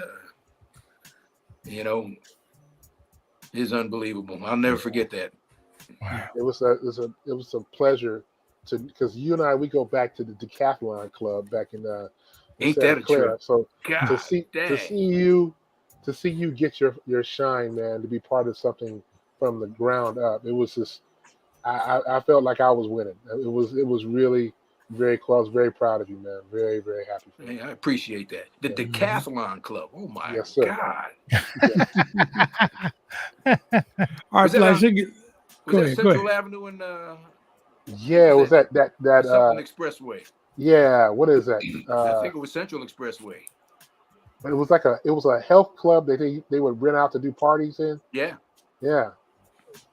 it's unbelievable. I'll never forget that.
Wow.
It was a pleasure because you and I, we go back to the Decathlon Club back in
Ain't
Santa
that a
Clara.
trip?
So
God,
to see you get your shine, man, to be part of something from the ground up, it was just I felt like I was winning. It was really very close. Very proud of you, man. Very, very happy for you.
I appreciate that. The Decathlon Club. Oh my God.
All right, Flash.
Was that Central Avenue and
yeah, it was that
something Expressway.
Yeah, what is that?
I think it was Central Expressway.
But it was a health club that they would rent out to do parties in.
Yeah.
Yeah.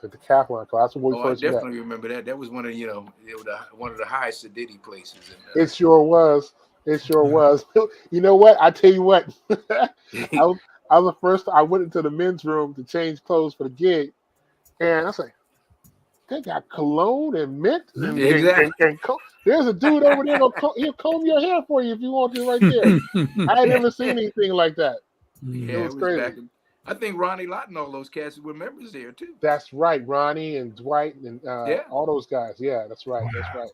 The Decathlon Club. That's what we first
I definitely remember that. That was one of one of the highest sedity places.
It sure was. It sure was. You know what? I tell you what. I was the first. I went into the men's room to change clothes for the gig, and I was like, "They got cologne and mint, and there's a dude over there. He'll comb your hair for you if you want to, right there." I had never seen anything like that.
Yeah,
It
it
was
was
crazy.
back. I think Ronnie Lott and all those cats were members there too.
That's right, Ronnie and Dwight and
Yeah.
all those guys. Yeah, that's right. That's
Wow.
right.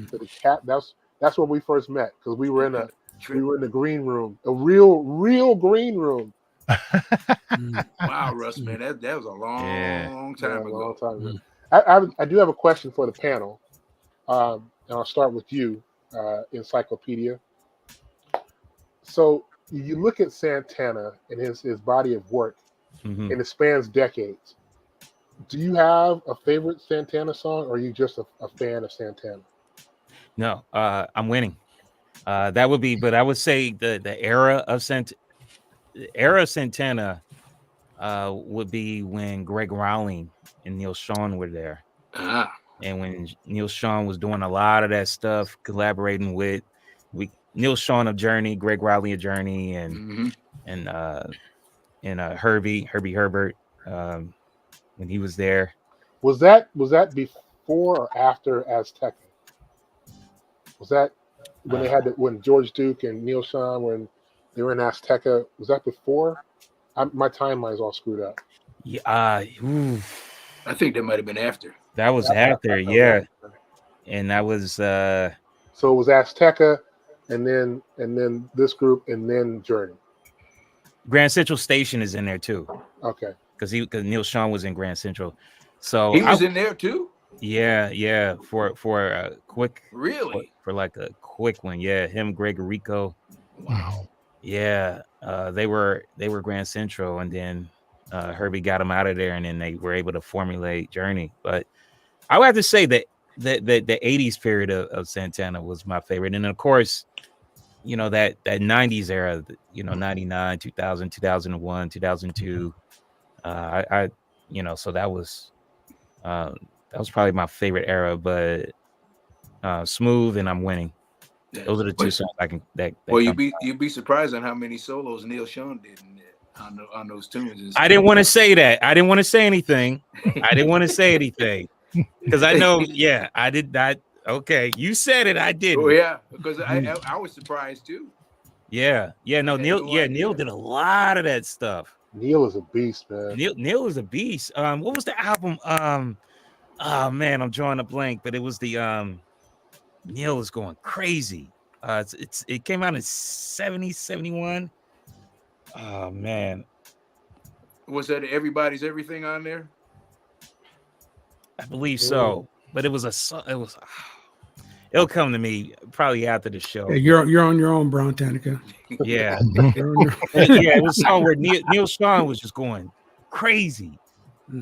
So the cat. That's when we first met because we were in
Trip.
the green room, a real green room.
Wow, Russ, man, that was a long
Yeah,
time
a long
ago.
time ago. I do have a question for the panel, and I'll start with you, Encyclopedia. So you look at Santana and his body of work, and it spans decades. Do you have a favorite Santana song, or are you just a fan of Santana?
No, I'm winning. That would be, but I would say the era of Santana would be when Greg Rowling and Neil Sean were there. And when Neil Sean was doing a lot of that stuff, collaborating with Neil Sean of Journey, Greg Rowley of Journey, and Herbie Herbert when he was there.
Was that before or after Azteca? Was that when they had when George Duke and Neil Sean, when they were in Azteca? Was that before? My timeline's all screwed up.
Yeah,
I think that might have been after.
That was after, yeah. And that was
so it was Azteca, and then this group, and then Journey.
Grand Central Station is in there too.
Okay.
Because Neil Sean was in Grand Central, so
he was in there too.
Yeah, for a quick,
really,
for like a quick one. Yeah, him, Greg Rico.
Wow.
Yeah, they were Grand Central, and then Herbie got him out of there, and then they were able to formulate Journey. But I would have to say that the 80s period of Santana was my favorite, and of course, you know, that 90s era, you know, 99, 2000, 2001, 2002. I you know, so that was probably my favorite era. But Smooth and I'm Winning. Those are the two songs I can.
Well, you'd be surprised on how many solos Neil Sean did on those tunes.
I didn't want to say that. I didn't want to say anything. I didn't want to say anything because I know. Yeah, I did not. Okay, you said it. I didn't.
Oh yeah, because I was surprised too.
Yeah. No, Neil. Yeah, Neil did a lot of that stuff.
Neil is a beast, man.
Neil is a beast. What was the album? Oh man, I'm drawing a blank, but it was the Neil is going crazy. It came out in 70, 71. Oh man.
Was that Everybody's Everything on there?
I believe so. But it was it'll come to me probably after the show.
Yeah, you're on your own, Brown Tanica.
Yeah. Yeah, it was a song where Neil Sean was just going crazy.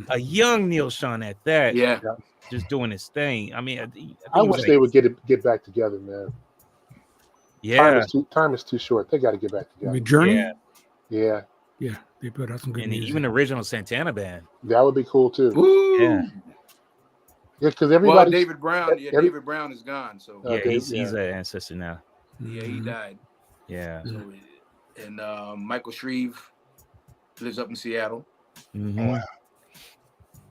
A young Neil Sean at that.
Yeah.
Just doing his thing. I mean,
I wish they would get back together, man.
Yeah.
Time is too short. They got to get back together.
Journey?
Yeah.
Yeah, they put out some good
and
music.
Even the original Santana band.
That would be cool too.
Woo!
Yeah.
Yeah, because everybody.
David Brown. Yeah, David Brown is gone. So
he's an ancestor now.
Yeah, he died.
Yeah.
So, and Michael Shreve lives up in Seattle.
Mm-hmm.
Wow.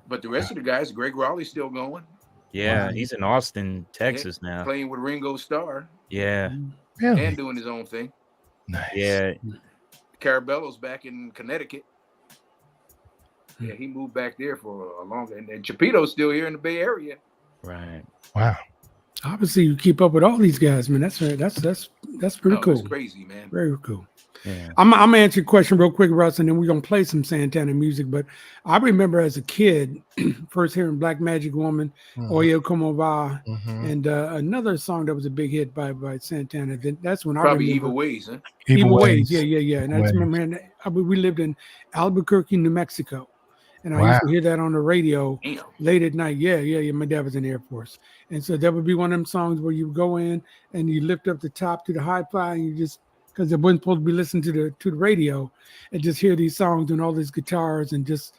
But the rest of the guys, Greg Rowley's still going.
Yeah, he's in Austin, Texas now.
Playing with Ringo Starr.
Yeah.
Really?
And doing his own thing.
Nice.
Yeah.
Carabello's back in Connecticut. Yeah, he moved back there for a long time. And Chapito's still here in the Bay Area.
Right.
Wow.
Obviously, you keep up with all these guys, man. That's pretty cool.
It's crazy, man.
Very cool.
Yeah.
I'm gonna answer your question real quick, Russ, and then we're gonna play some Santana music. But I remember as a kid, first hearing "Black Magic Woman," "Oye Como Va," and another song that was a big hit by Santana. That's when
Probably
I remember.
Evil Ways, huh?
Evil Ways. Yeah. And I just remember, man, we lived in Albuquerque, New Mexico, and I used to hear that on the radio late at night. Yeah. My dad was in the Air Force, and so that would be one of them songs where you go in and you lift up the top to the hi-fi, and you just, because it wasn't supposed to be listening to the radio, and just hear these songs and all these guitars, and just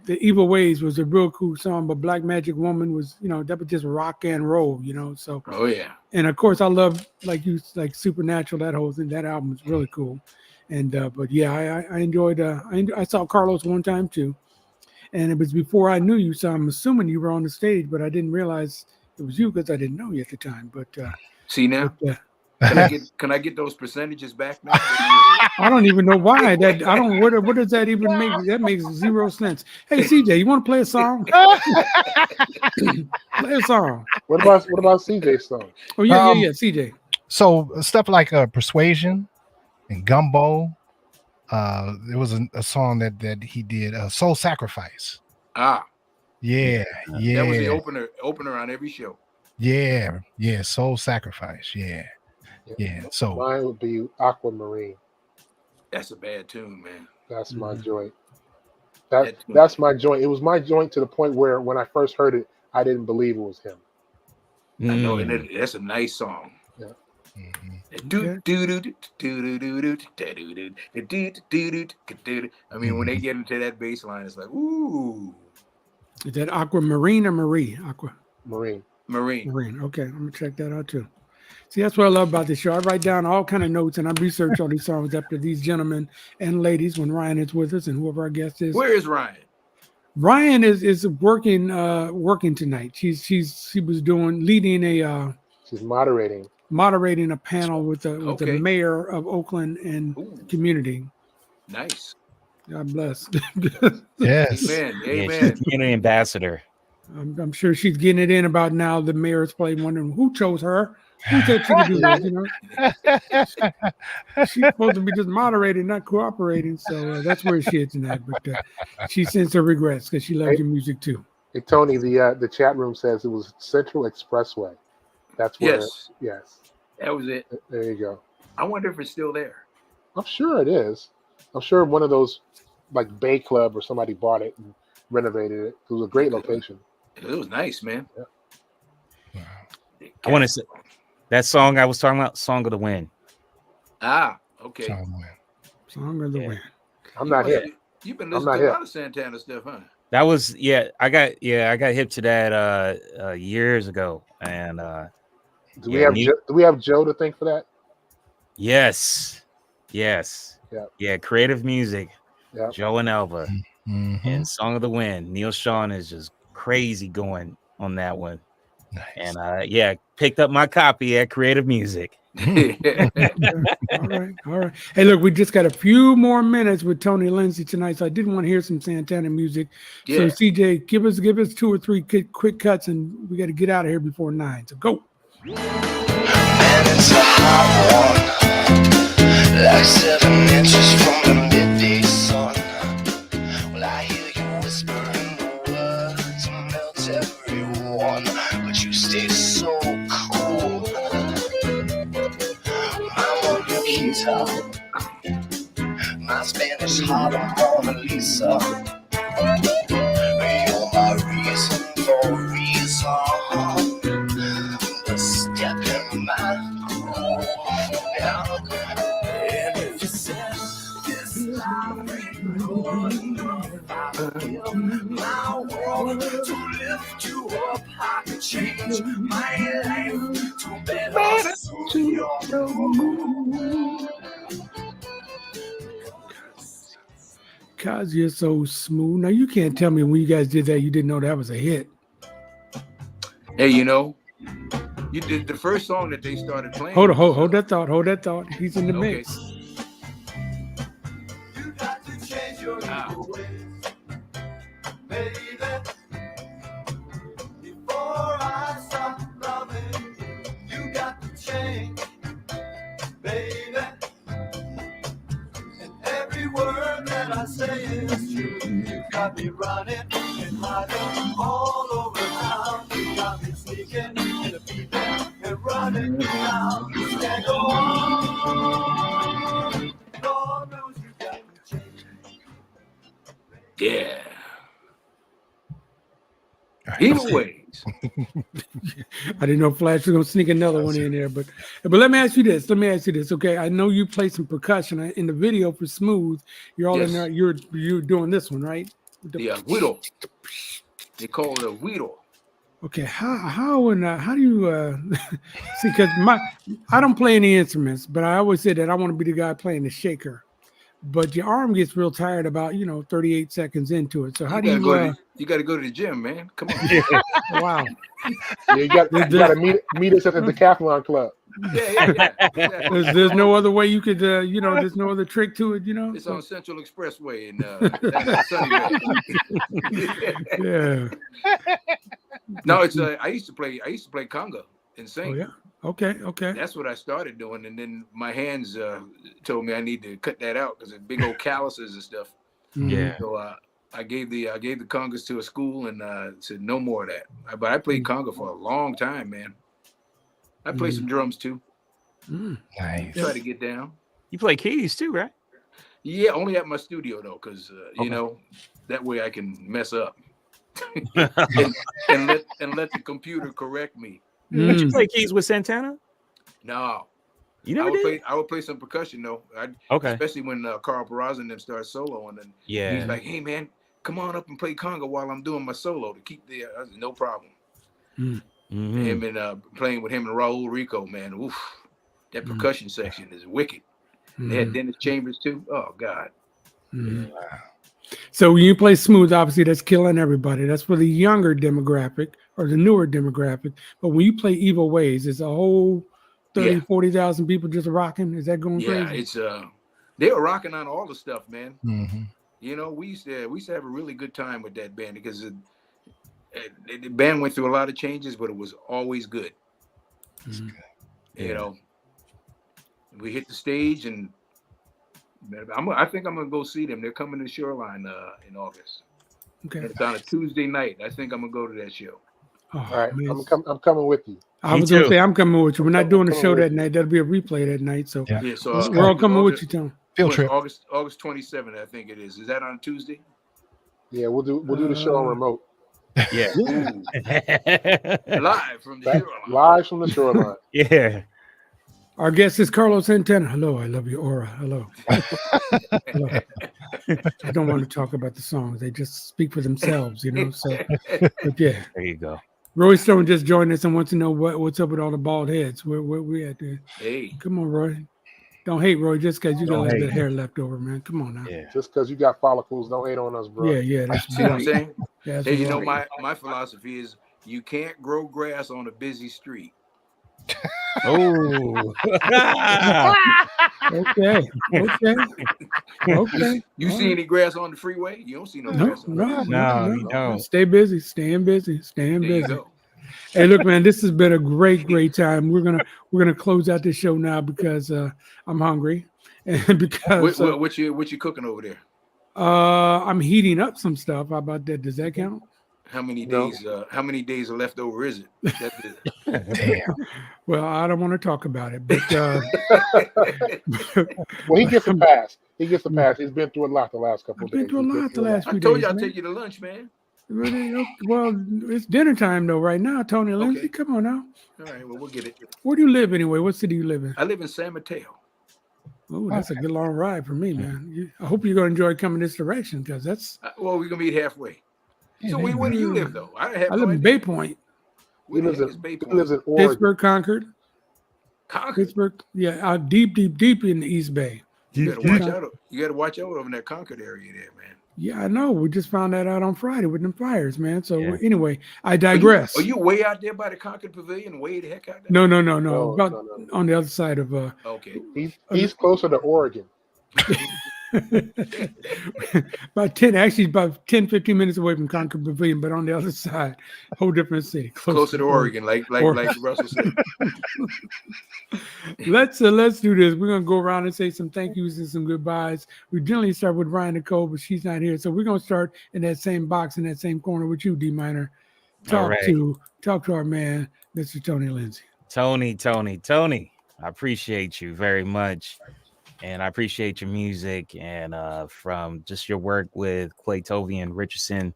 the Evil Ways was a real cool song. But Black Magic Woman was, that was just rock and roll, So.
Oh yeah.
And of course, I love like Supernatural. That whole thing, that album was really cool. And but yeah, I enjoyed. I saw Carlos one time too, and it was before I knew you. So I'm assuming you were on the stage, but I didn't realize it was you because I didn't know you at the time. But
see now. Can I get those percentages back now?
I don't even know why that. I don't. What does that even make? That makes zero sense. Hey, CJ, you want to play a song? Play a song.
What about CJ's song?
Oh yeah, CJ.
So stuff like Persuasion and Gumbo. There was a song that he did, Soul Sacrifice.
Ah.
Yeah.
That was the opener on every show.
Yeah, Soul Sacrifice. Yeah. So
mine would be Aquamarine.
That's a bad tune, man.
That's my joint. That's my joint. It was my joint to the point where when I first heard it, I didn't believe it was him.
I know, and that's a nice song.
Yeah.
I mean, when they get into that bass line, it's like, ooh.
Is that Aquamarine or Marie?
Marine.
Okay, I'm gonna check that out too. See, that's what I love about this show. I write down all kind of notes and I research all these songs after these gentlemen and ladies when Ryan is with us and whoever our guest is.
Where is Ryan?
Ryan is working tonight. She was leading a
she's moderating
a panel with the mayor of Oakland and community.
Nice.
God bless.
Yes.
Amen.
Yeah, community ambassador.
I'm sure she's getting it in about now. The mayor's playing, wondering who chose her. Who said she could do this? You know, she's supposed to be just moderating, not cooperating. So that's where she is tonight. But she sends her regrets because she loves your music too.
Hey Tony, the chat room says it was Central Expressway. That's where. Yes.
That was it.
There you go.
I wonder if it's still there.
I'm sure it is. I'm sure one of those like Bay Club or somebody bought it and renovated it. It was a great location.
It was nice, man.
Yeah.
I want to say that song I was talking about, "Song of the Wind."
Ah, okay.
Song of the Wind.
I'm not hip.
You've been listening to a lot of Santana stuff, huh?
That was I got hip to that years ago, and
do we have Joe to thank for that?
Yes. Yeah, creative music.
Yeah.
Joe and Elva.
Mm-hmm.
And Song of the Wind. Neil Sean is just crazy going on that one.
Nice.
And picked up my copy at Creative Music.
All right. Hey, look, we just got a few more minutes with Tony Lindsay tonight, so I didn't want to hear some Santana music.
Yeah. So
CJ, give us 2 or 3 quick cuts, and we got to get out of here before 9. So go.
Man, it's a hot one, like 7 inches from the midday sun. Well, I hear you whispering the words and melt everyone, but you stay so cool. My Monica, my Spanish Harlem Mona Lisa. You're my reason for reason. The step in my groove. And if you said this life ain't going I'll give my world to lift you up. I could change my life to better suit your mood.
Cause you're so smooth. Now you can't tell me when you guys did that you didn't know that was a hit.
Hey, you know, you did the first song that they started playing.
Hold that thought. He's in the mix.
You got to change your ways, baby. Before I stop loving you got to change, baby. And every word that I say is true. You got me running and hiding all over town. You got me sneaking in the people and running down. You can't go on. Lord knows you got to change.
Yeah. Anyways.
I didn't know Flash was gonna sneak another one in there, but let me ask you this. Okay, I know you play some percussion in the video for Smooth. You're all in there. You're doing this one, right?
Yeah, Guido. They call it a Guido.
Okay, how do you see? Because I don't play any instruments, but I always say that I want to be the guy playing the shaker. But your arm gets real tired about 38 seconds into it. So how do you?
You got to go to the gym, man. Come on.
Wow.
You got to meet us at the Decathlon Club.
Exactly.
There's no other way you could, there's no other trick to it,
It's
so-
on Central Expressway in down in Sunnyvale.
Yeah.
No, it's I used to play conga and
Oh
sing.
yeah. Okay.
That's what I started doing, and then my hands told me I need to cut that out because it's big old calluses and stuff.
Mhm.
Yeah.
So I gave the congas to a school and said no more of that. But I played conga for a long time, man. I play some drums too.
Mm.
Nice.
Try to get down.
You play keys too, right?
Yeah, only at my studio though, because that way I can mess up and let the computer correct me.
Did you play keys with Santana?
No,
You never did?
I would play some percussion though.
Okay.
Especially when Carl Perazzo and them started soloing, and he's like, "Hey man, come on up and play conga while I'm doing my solo to keep the." I said, no problem.
Mm-hmm.
Him and playing with him and Raul Rico, man. Oof, that percussion section is wicked. They had Dennis Chambers too. Oh God.
Mhm. So when you play smooth, obviously that's killing everybody. That's for the younger demographic or the newer demographic. But when you play Evil Ways, it's a whole 30, 40,000 people just rocking. Is that going
Yeah,
crazy?
it's they were rocking on all the stuff, man.
Mm-hmm.
We used to have a really good time with that band because the band went through a lot of changes, but it was always good.
Mhm.
We hit the stage, and I think I'm gonna go see them. They're coming to Shoreline in August.
Okay.
And it's on a Tuesday night. I think I'm gonna go to that show.
Oh,
All right,
man.
I'm coming with you.
I
Me
was going to
too.
say, I'm coming with you. We're not doing a
coming
show
with
that
you.
night. That'll be a replay that night. So
Yeah.
Yeah, so
we're all coming with you, Tom.
Field trip.
August 27th, I think it is. Is that on Tuesday?
Yeah, we'll do the show on remote.
Yeah.
Ooh, live from the Shoreline.
Live from the shoreline.
Yeah.
Our guest is Carlos Santana. Hello, I love your aura. Hello. Hello. I don't want to talk about the songs. They just speak for themselves, So, but yeah.
There you go.
Roy Stone just joined us and wants to know what's up with all the bald heads. Where we at there?
Hey,
Come on, Roy. Don't hate Roy just because you got a
Don't
little bit
hate.
of hair left over, man. Come on now.
Yeah.
Just because you got follicles, don't hate on us, bro.
Yeah. That's
see what I'm
right.
saying?
Yeah, that's
Hey, you know
right.
my philosophy is you can't grow grass on a busy street.
Oh.
Okay.
You see any grass on the freeway? You don't see no
No,
grass on the freeway.
No, you don't.
Stay busy, staying busy.
There you
busy.
go.
Hey, look, man, this has been a great time. We're gonna close out this show now because I'm hungry and because
What you cooking over there?
I'm heating up some stuff. How about that? Does that count?
How many
No.
days? How many days of leftover is it? That's it.
Damn.
Well, I don't want to talk about it, but
Well, he gets a pass. He's been through a lot the last couple
I've
of days.
been through a lot the last
I
few
told
days.
you I'll
man.
take you to lunch, man.
Really? Okay. Well, it's dinner time though right now, Tony and Lindsay.
Okay.
Come on now.
All right, well, we'll get it.
Where do you live anyway? What city you live in?
I live in San Mateo.
Oh, that's a good long ride for me, man. I hope you're going to enjoy coming this direction because that's.
Well, we're gonna meet halfway.
Yeah,
So
there
where do you live though? I have
I
no
live in
idea.
Bay Point,
Where
He
the heck is Bay Point?
lives in Oregon.
Pittsburgh, Concord.
Concord.
Pittsburgh, yeah, out deep in the East Bay.
You gotta watch out. You gotta watch out over in that Concord area there, man.
Yeah, I know. We just found that out on Friday with them fires, man. So
Yeah.
anyway, I digress.
Are you way out there by the Concord Pavilion? Way the heck out there?
No.
No,
About
no, no.
on the other side of
Okay.
He's closer to Oregon.
about 10, 15 minutes away from Concord Pavilion, but on the other side, whole different city.
Closer to Oregon, like Russell said.
Let's do this. We're gonna go around and say some thank yous and some goodbyes. We generally start with Ryan Nicole, but she's not here, so we're gonna start in that same box in that same corner with you, D Minor.
All right.
Talk to our man, Mr. Tony Lindsay.
Tony. I appreciate you very much. And I appreciate your music and from just your work with Claytovian Richardson,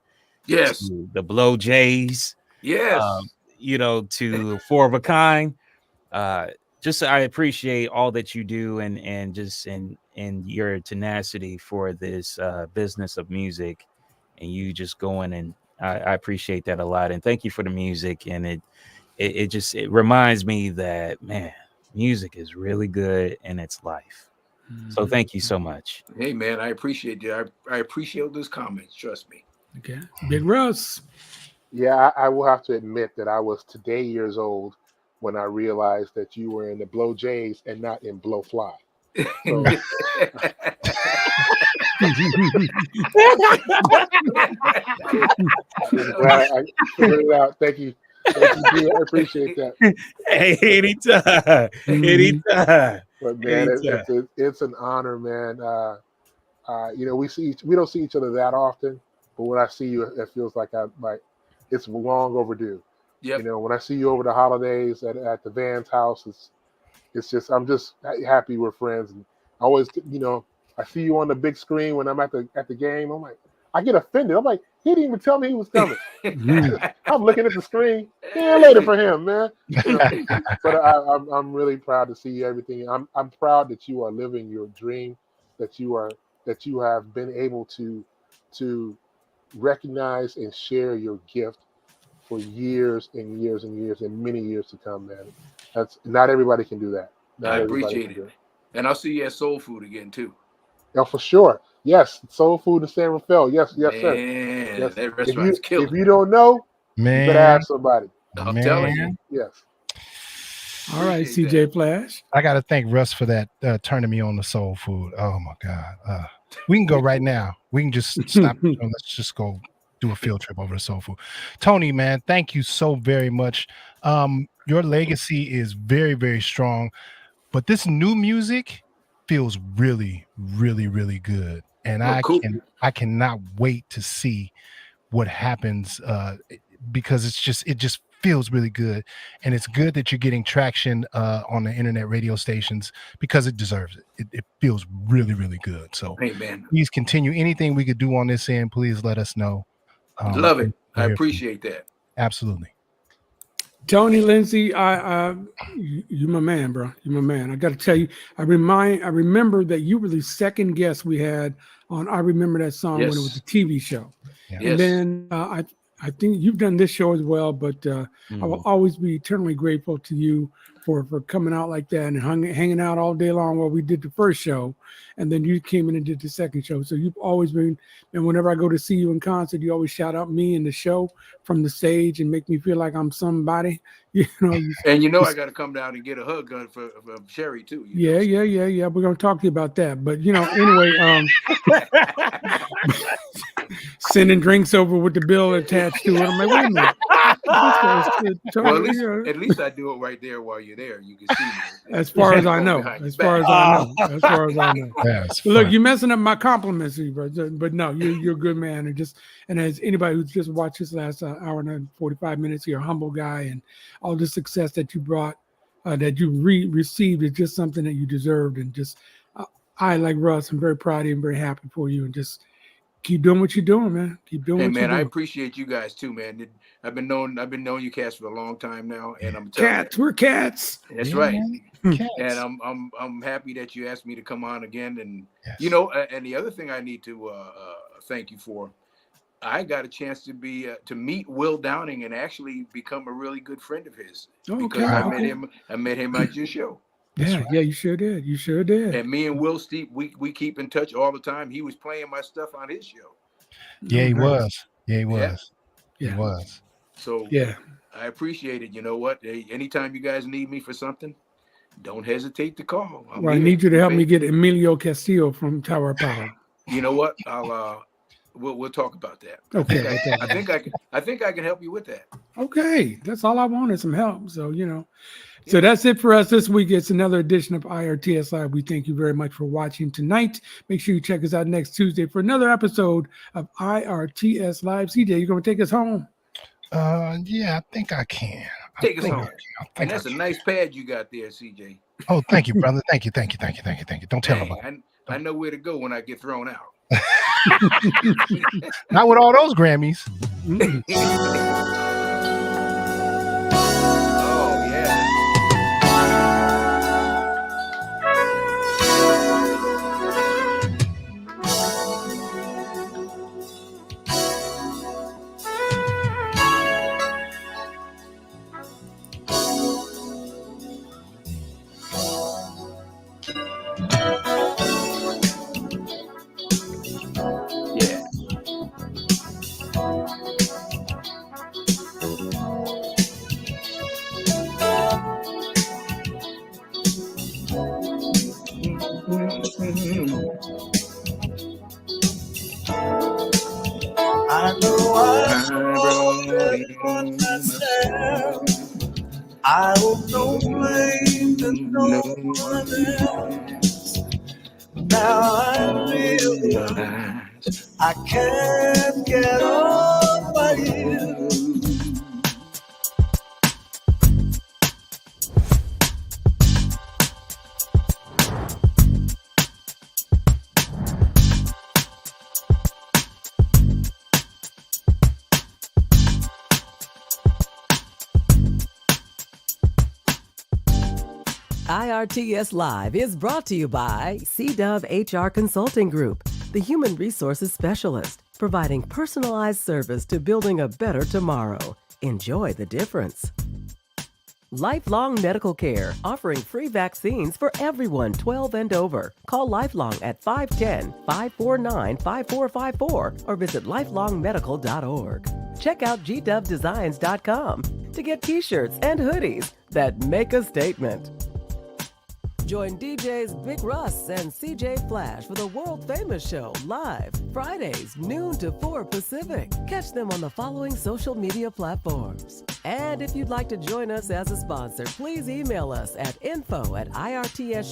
Yes.
to the Blow Jays,
Yes.
to Four of a Kind. Just I appreciate all that you do and just in your tenacity for this business of music, and you just going, and I appreciate that a lot. And thank you for the music. And it reminds me that, man, music is really good and it's life. So thank you so much.
Hey man, I appreciate you. I appreciate those comments. Trust me.
Okay, Big Russ.
Yeah, I will have to admit that I was today years old when I realized that you were in the Blow Jays and not in Blow Fly. So I'm glad I figured it out. Thank you. Thank you, G. I appreciate that.
Hey, anytime. Anytime.
But man,
Anytime.
it's an honor, man. You know, we don't see each other that often, but when I see you, it feels like it's long overdue.
Yep.
You know, when I see you over the holidays at the Vans house, it's just I'm just happy we're friends. And I always, you know, I see you on the big screen when I'm at the game. I'm like, I get offended. I'm like, he didn't even tell me he was coming. I'm looking at the screen. Yeah, later for him, man. You know, but I'm really proud to see everything. I'm proud that you are living your dream, that you have been able to recognize and share your gift for years and years and years and many years to come, man. That's not everybody can do that. Not
I
everybody
appreciate
can do
it. And I'll see you at Soul Food again too.
Yeah, for sure. Yes, Soul Food in San Rafael. Yes, sir.
Man,
Yes.
that restaurant's
If
killing.
you don't know, you better
Man,
ask somebody.
I'm telling you.
Yes.
All right,
Appreciate
CJ Flash.
I got to thank Russ for that turning me on to soul food. Oh my God. We can go right now. We can just stop. Let's just go do a field trip over to soul food. Tony, man, thank you so very much. Your legacy is very, very strong, but this new music feels really, really, really good. And
cool.
I cannot wait to see what happens because it just feels really good, and it's good that you're getting traction on the internet radio stations because it deserves it. It feels really, really good. So
Amen.
please continue. Anything we could do on this end, please let us know.
Love it. I appreciate that.
Absolutely.
Tony Lindsay, you my man, bro. You my man. I got to tell you, I remember that you were the second guest we had on I Remember That Song when it was a TV show.
Yeah.
And then I think you've done this show as well, but I will always be eternally grateful to you for coming out like that and hanging out all day long while we did the first show. And then you came in and did the second show. So you've always been, and whenever I go to see you in concert, you always shout out me in the show from the stage and make me feel like I'm somebody, you know.
And you know, I got to come down and get a hug for Sherry too.
Yeah. We're going to talk to you about that. But, you know, anyway, sending drinks over with the bill attached to it. I'm like, wait a minute.
Well, at least I do it right there while you're there. You can see me.
As far as I know. As far as I know. Look, you're messing up my compliments, but no, you're a good man. And as anybody who's just watched this last hour and 45 minutes, you're a humble guy, and all the success that you brought, that you received is just something that you deserved. And just, I, like Russ, I'm very proud of you and very happy for you. And just keep doing what you're doing, man. Keep doing what you're doing.
I appreciate you guys too, man. I've been knowing you cats for a long time now, and I'm telling you,
we're cats.
That's right. And I'm happy that you asked me to come on again. And you know, and the other thing I need to thank you for, I got a chance to meet Will Downing and actually become a really good friend of his because I met him at your show.
Yeah, you sure did. You sure did.
And me and Will Steve, we keep in touch all the time. He was playing my stuff on his show.
Yeah, he was.
Yeah.
He was.
So I appreciate it. You know what? Anytime you guys need me for something, don't hesitate to call.
I need you to help me get Emilio Castillo from Tower Power.
You know what? We'll talk about that.
Okay.
I think I can help you with that.
Okay, that's all I want is some help. So So that's it for us this week. It's another edition of IRTS Live. We thank you very much for watching tonight. Make sure you check us out next Tuesday for another episode of IRTS Live. CJ, you going to take us home?
Yeah, I think I can.
Take us home. And that's a nice pad you got there, CJ.
Oh, thank you, brother. Thank you. Don't tell nobody.
I know where to go when I get thrown out.
Not with all those Grammys.
I know I
I
brought
brought
it
it
on
on
myself.
myself.
I owe no blame to
No
no one
one
else. Now I realize I can't get on by you.
IRTS Live is brought to you by CDove HR Consulting Group, the human resources specialist, providing personalized service to building a better tomorrow. Enjoy the difference. Lifelong Medical Care, offering free vaccines for everyone 12 and over. Call Lifelong at 510-549-5454 or visit lifelongmedical.org. Check out gdovedesigns.com to get t-shirts and hoodies that make a statement. Join DJs Big Russ and CJ Flash for the world-famous show live Fridays noon to 4 Pacific. Catch them on the following social media platforms. And if you'd like to join us as a sponsor, please email us at info@irtsshow.com.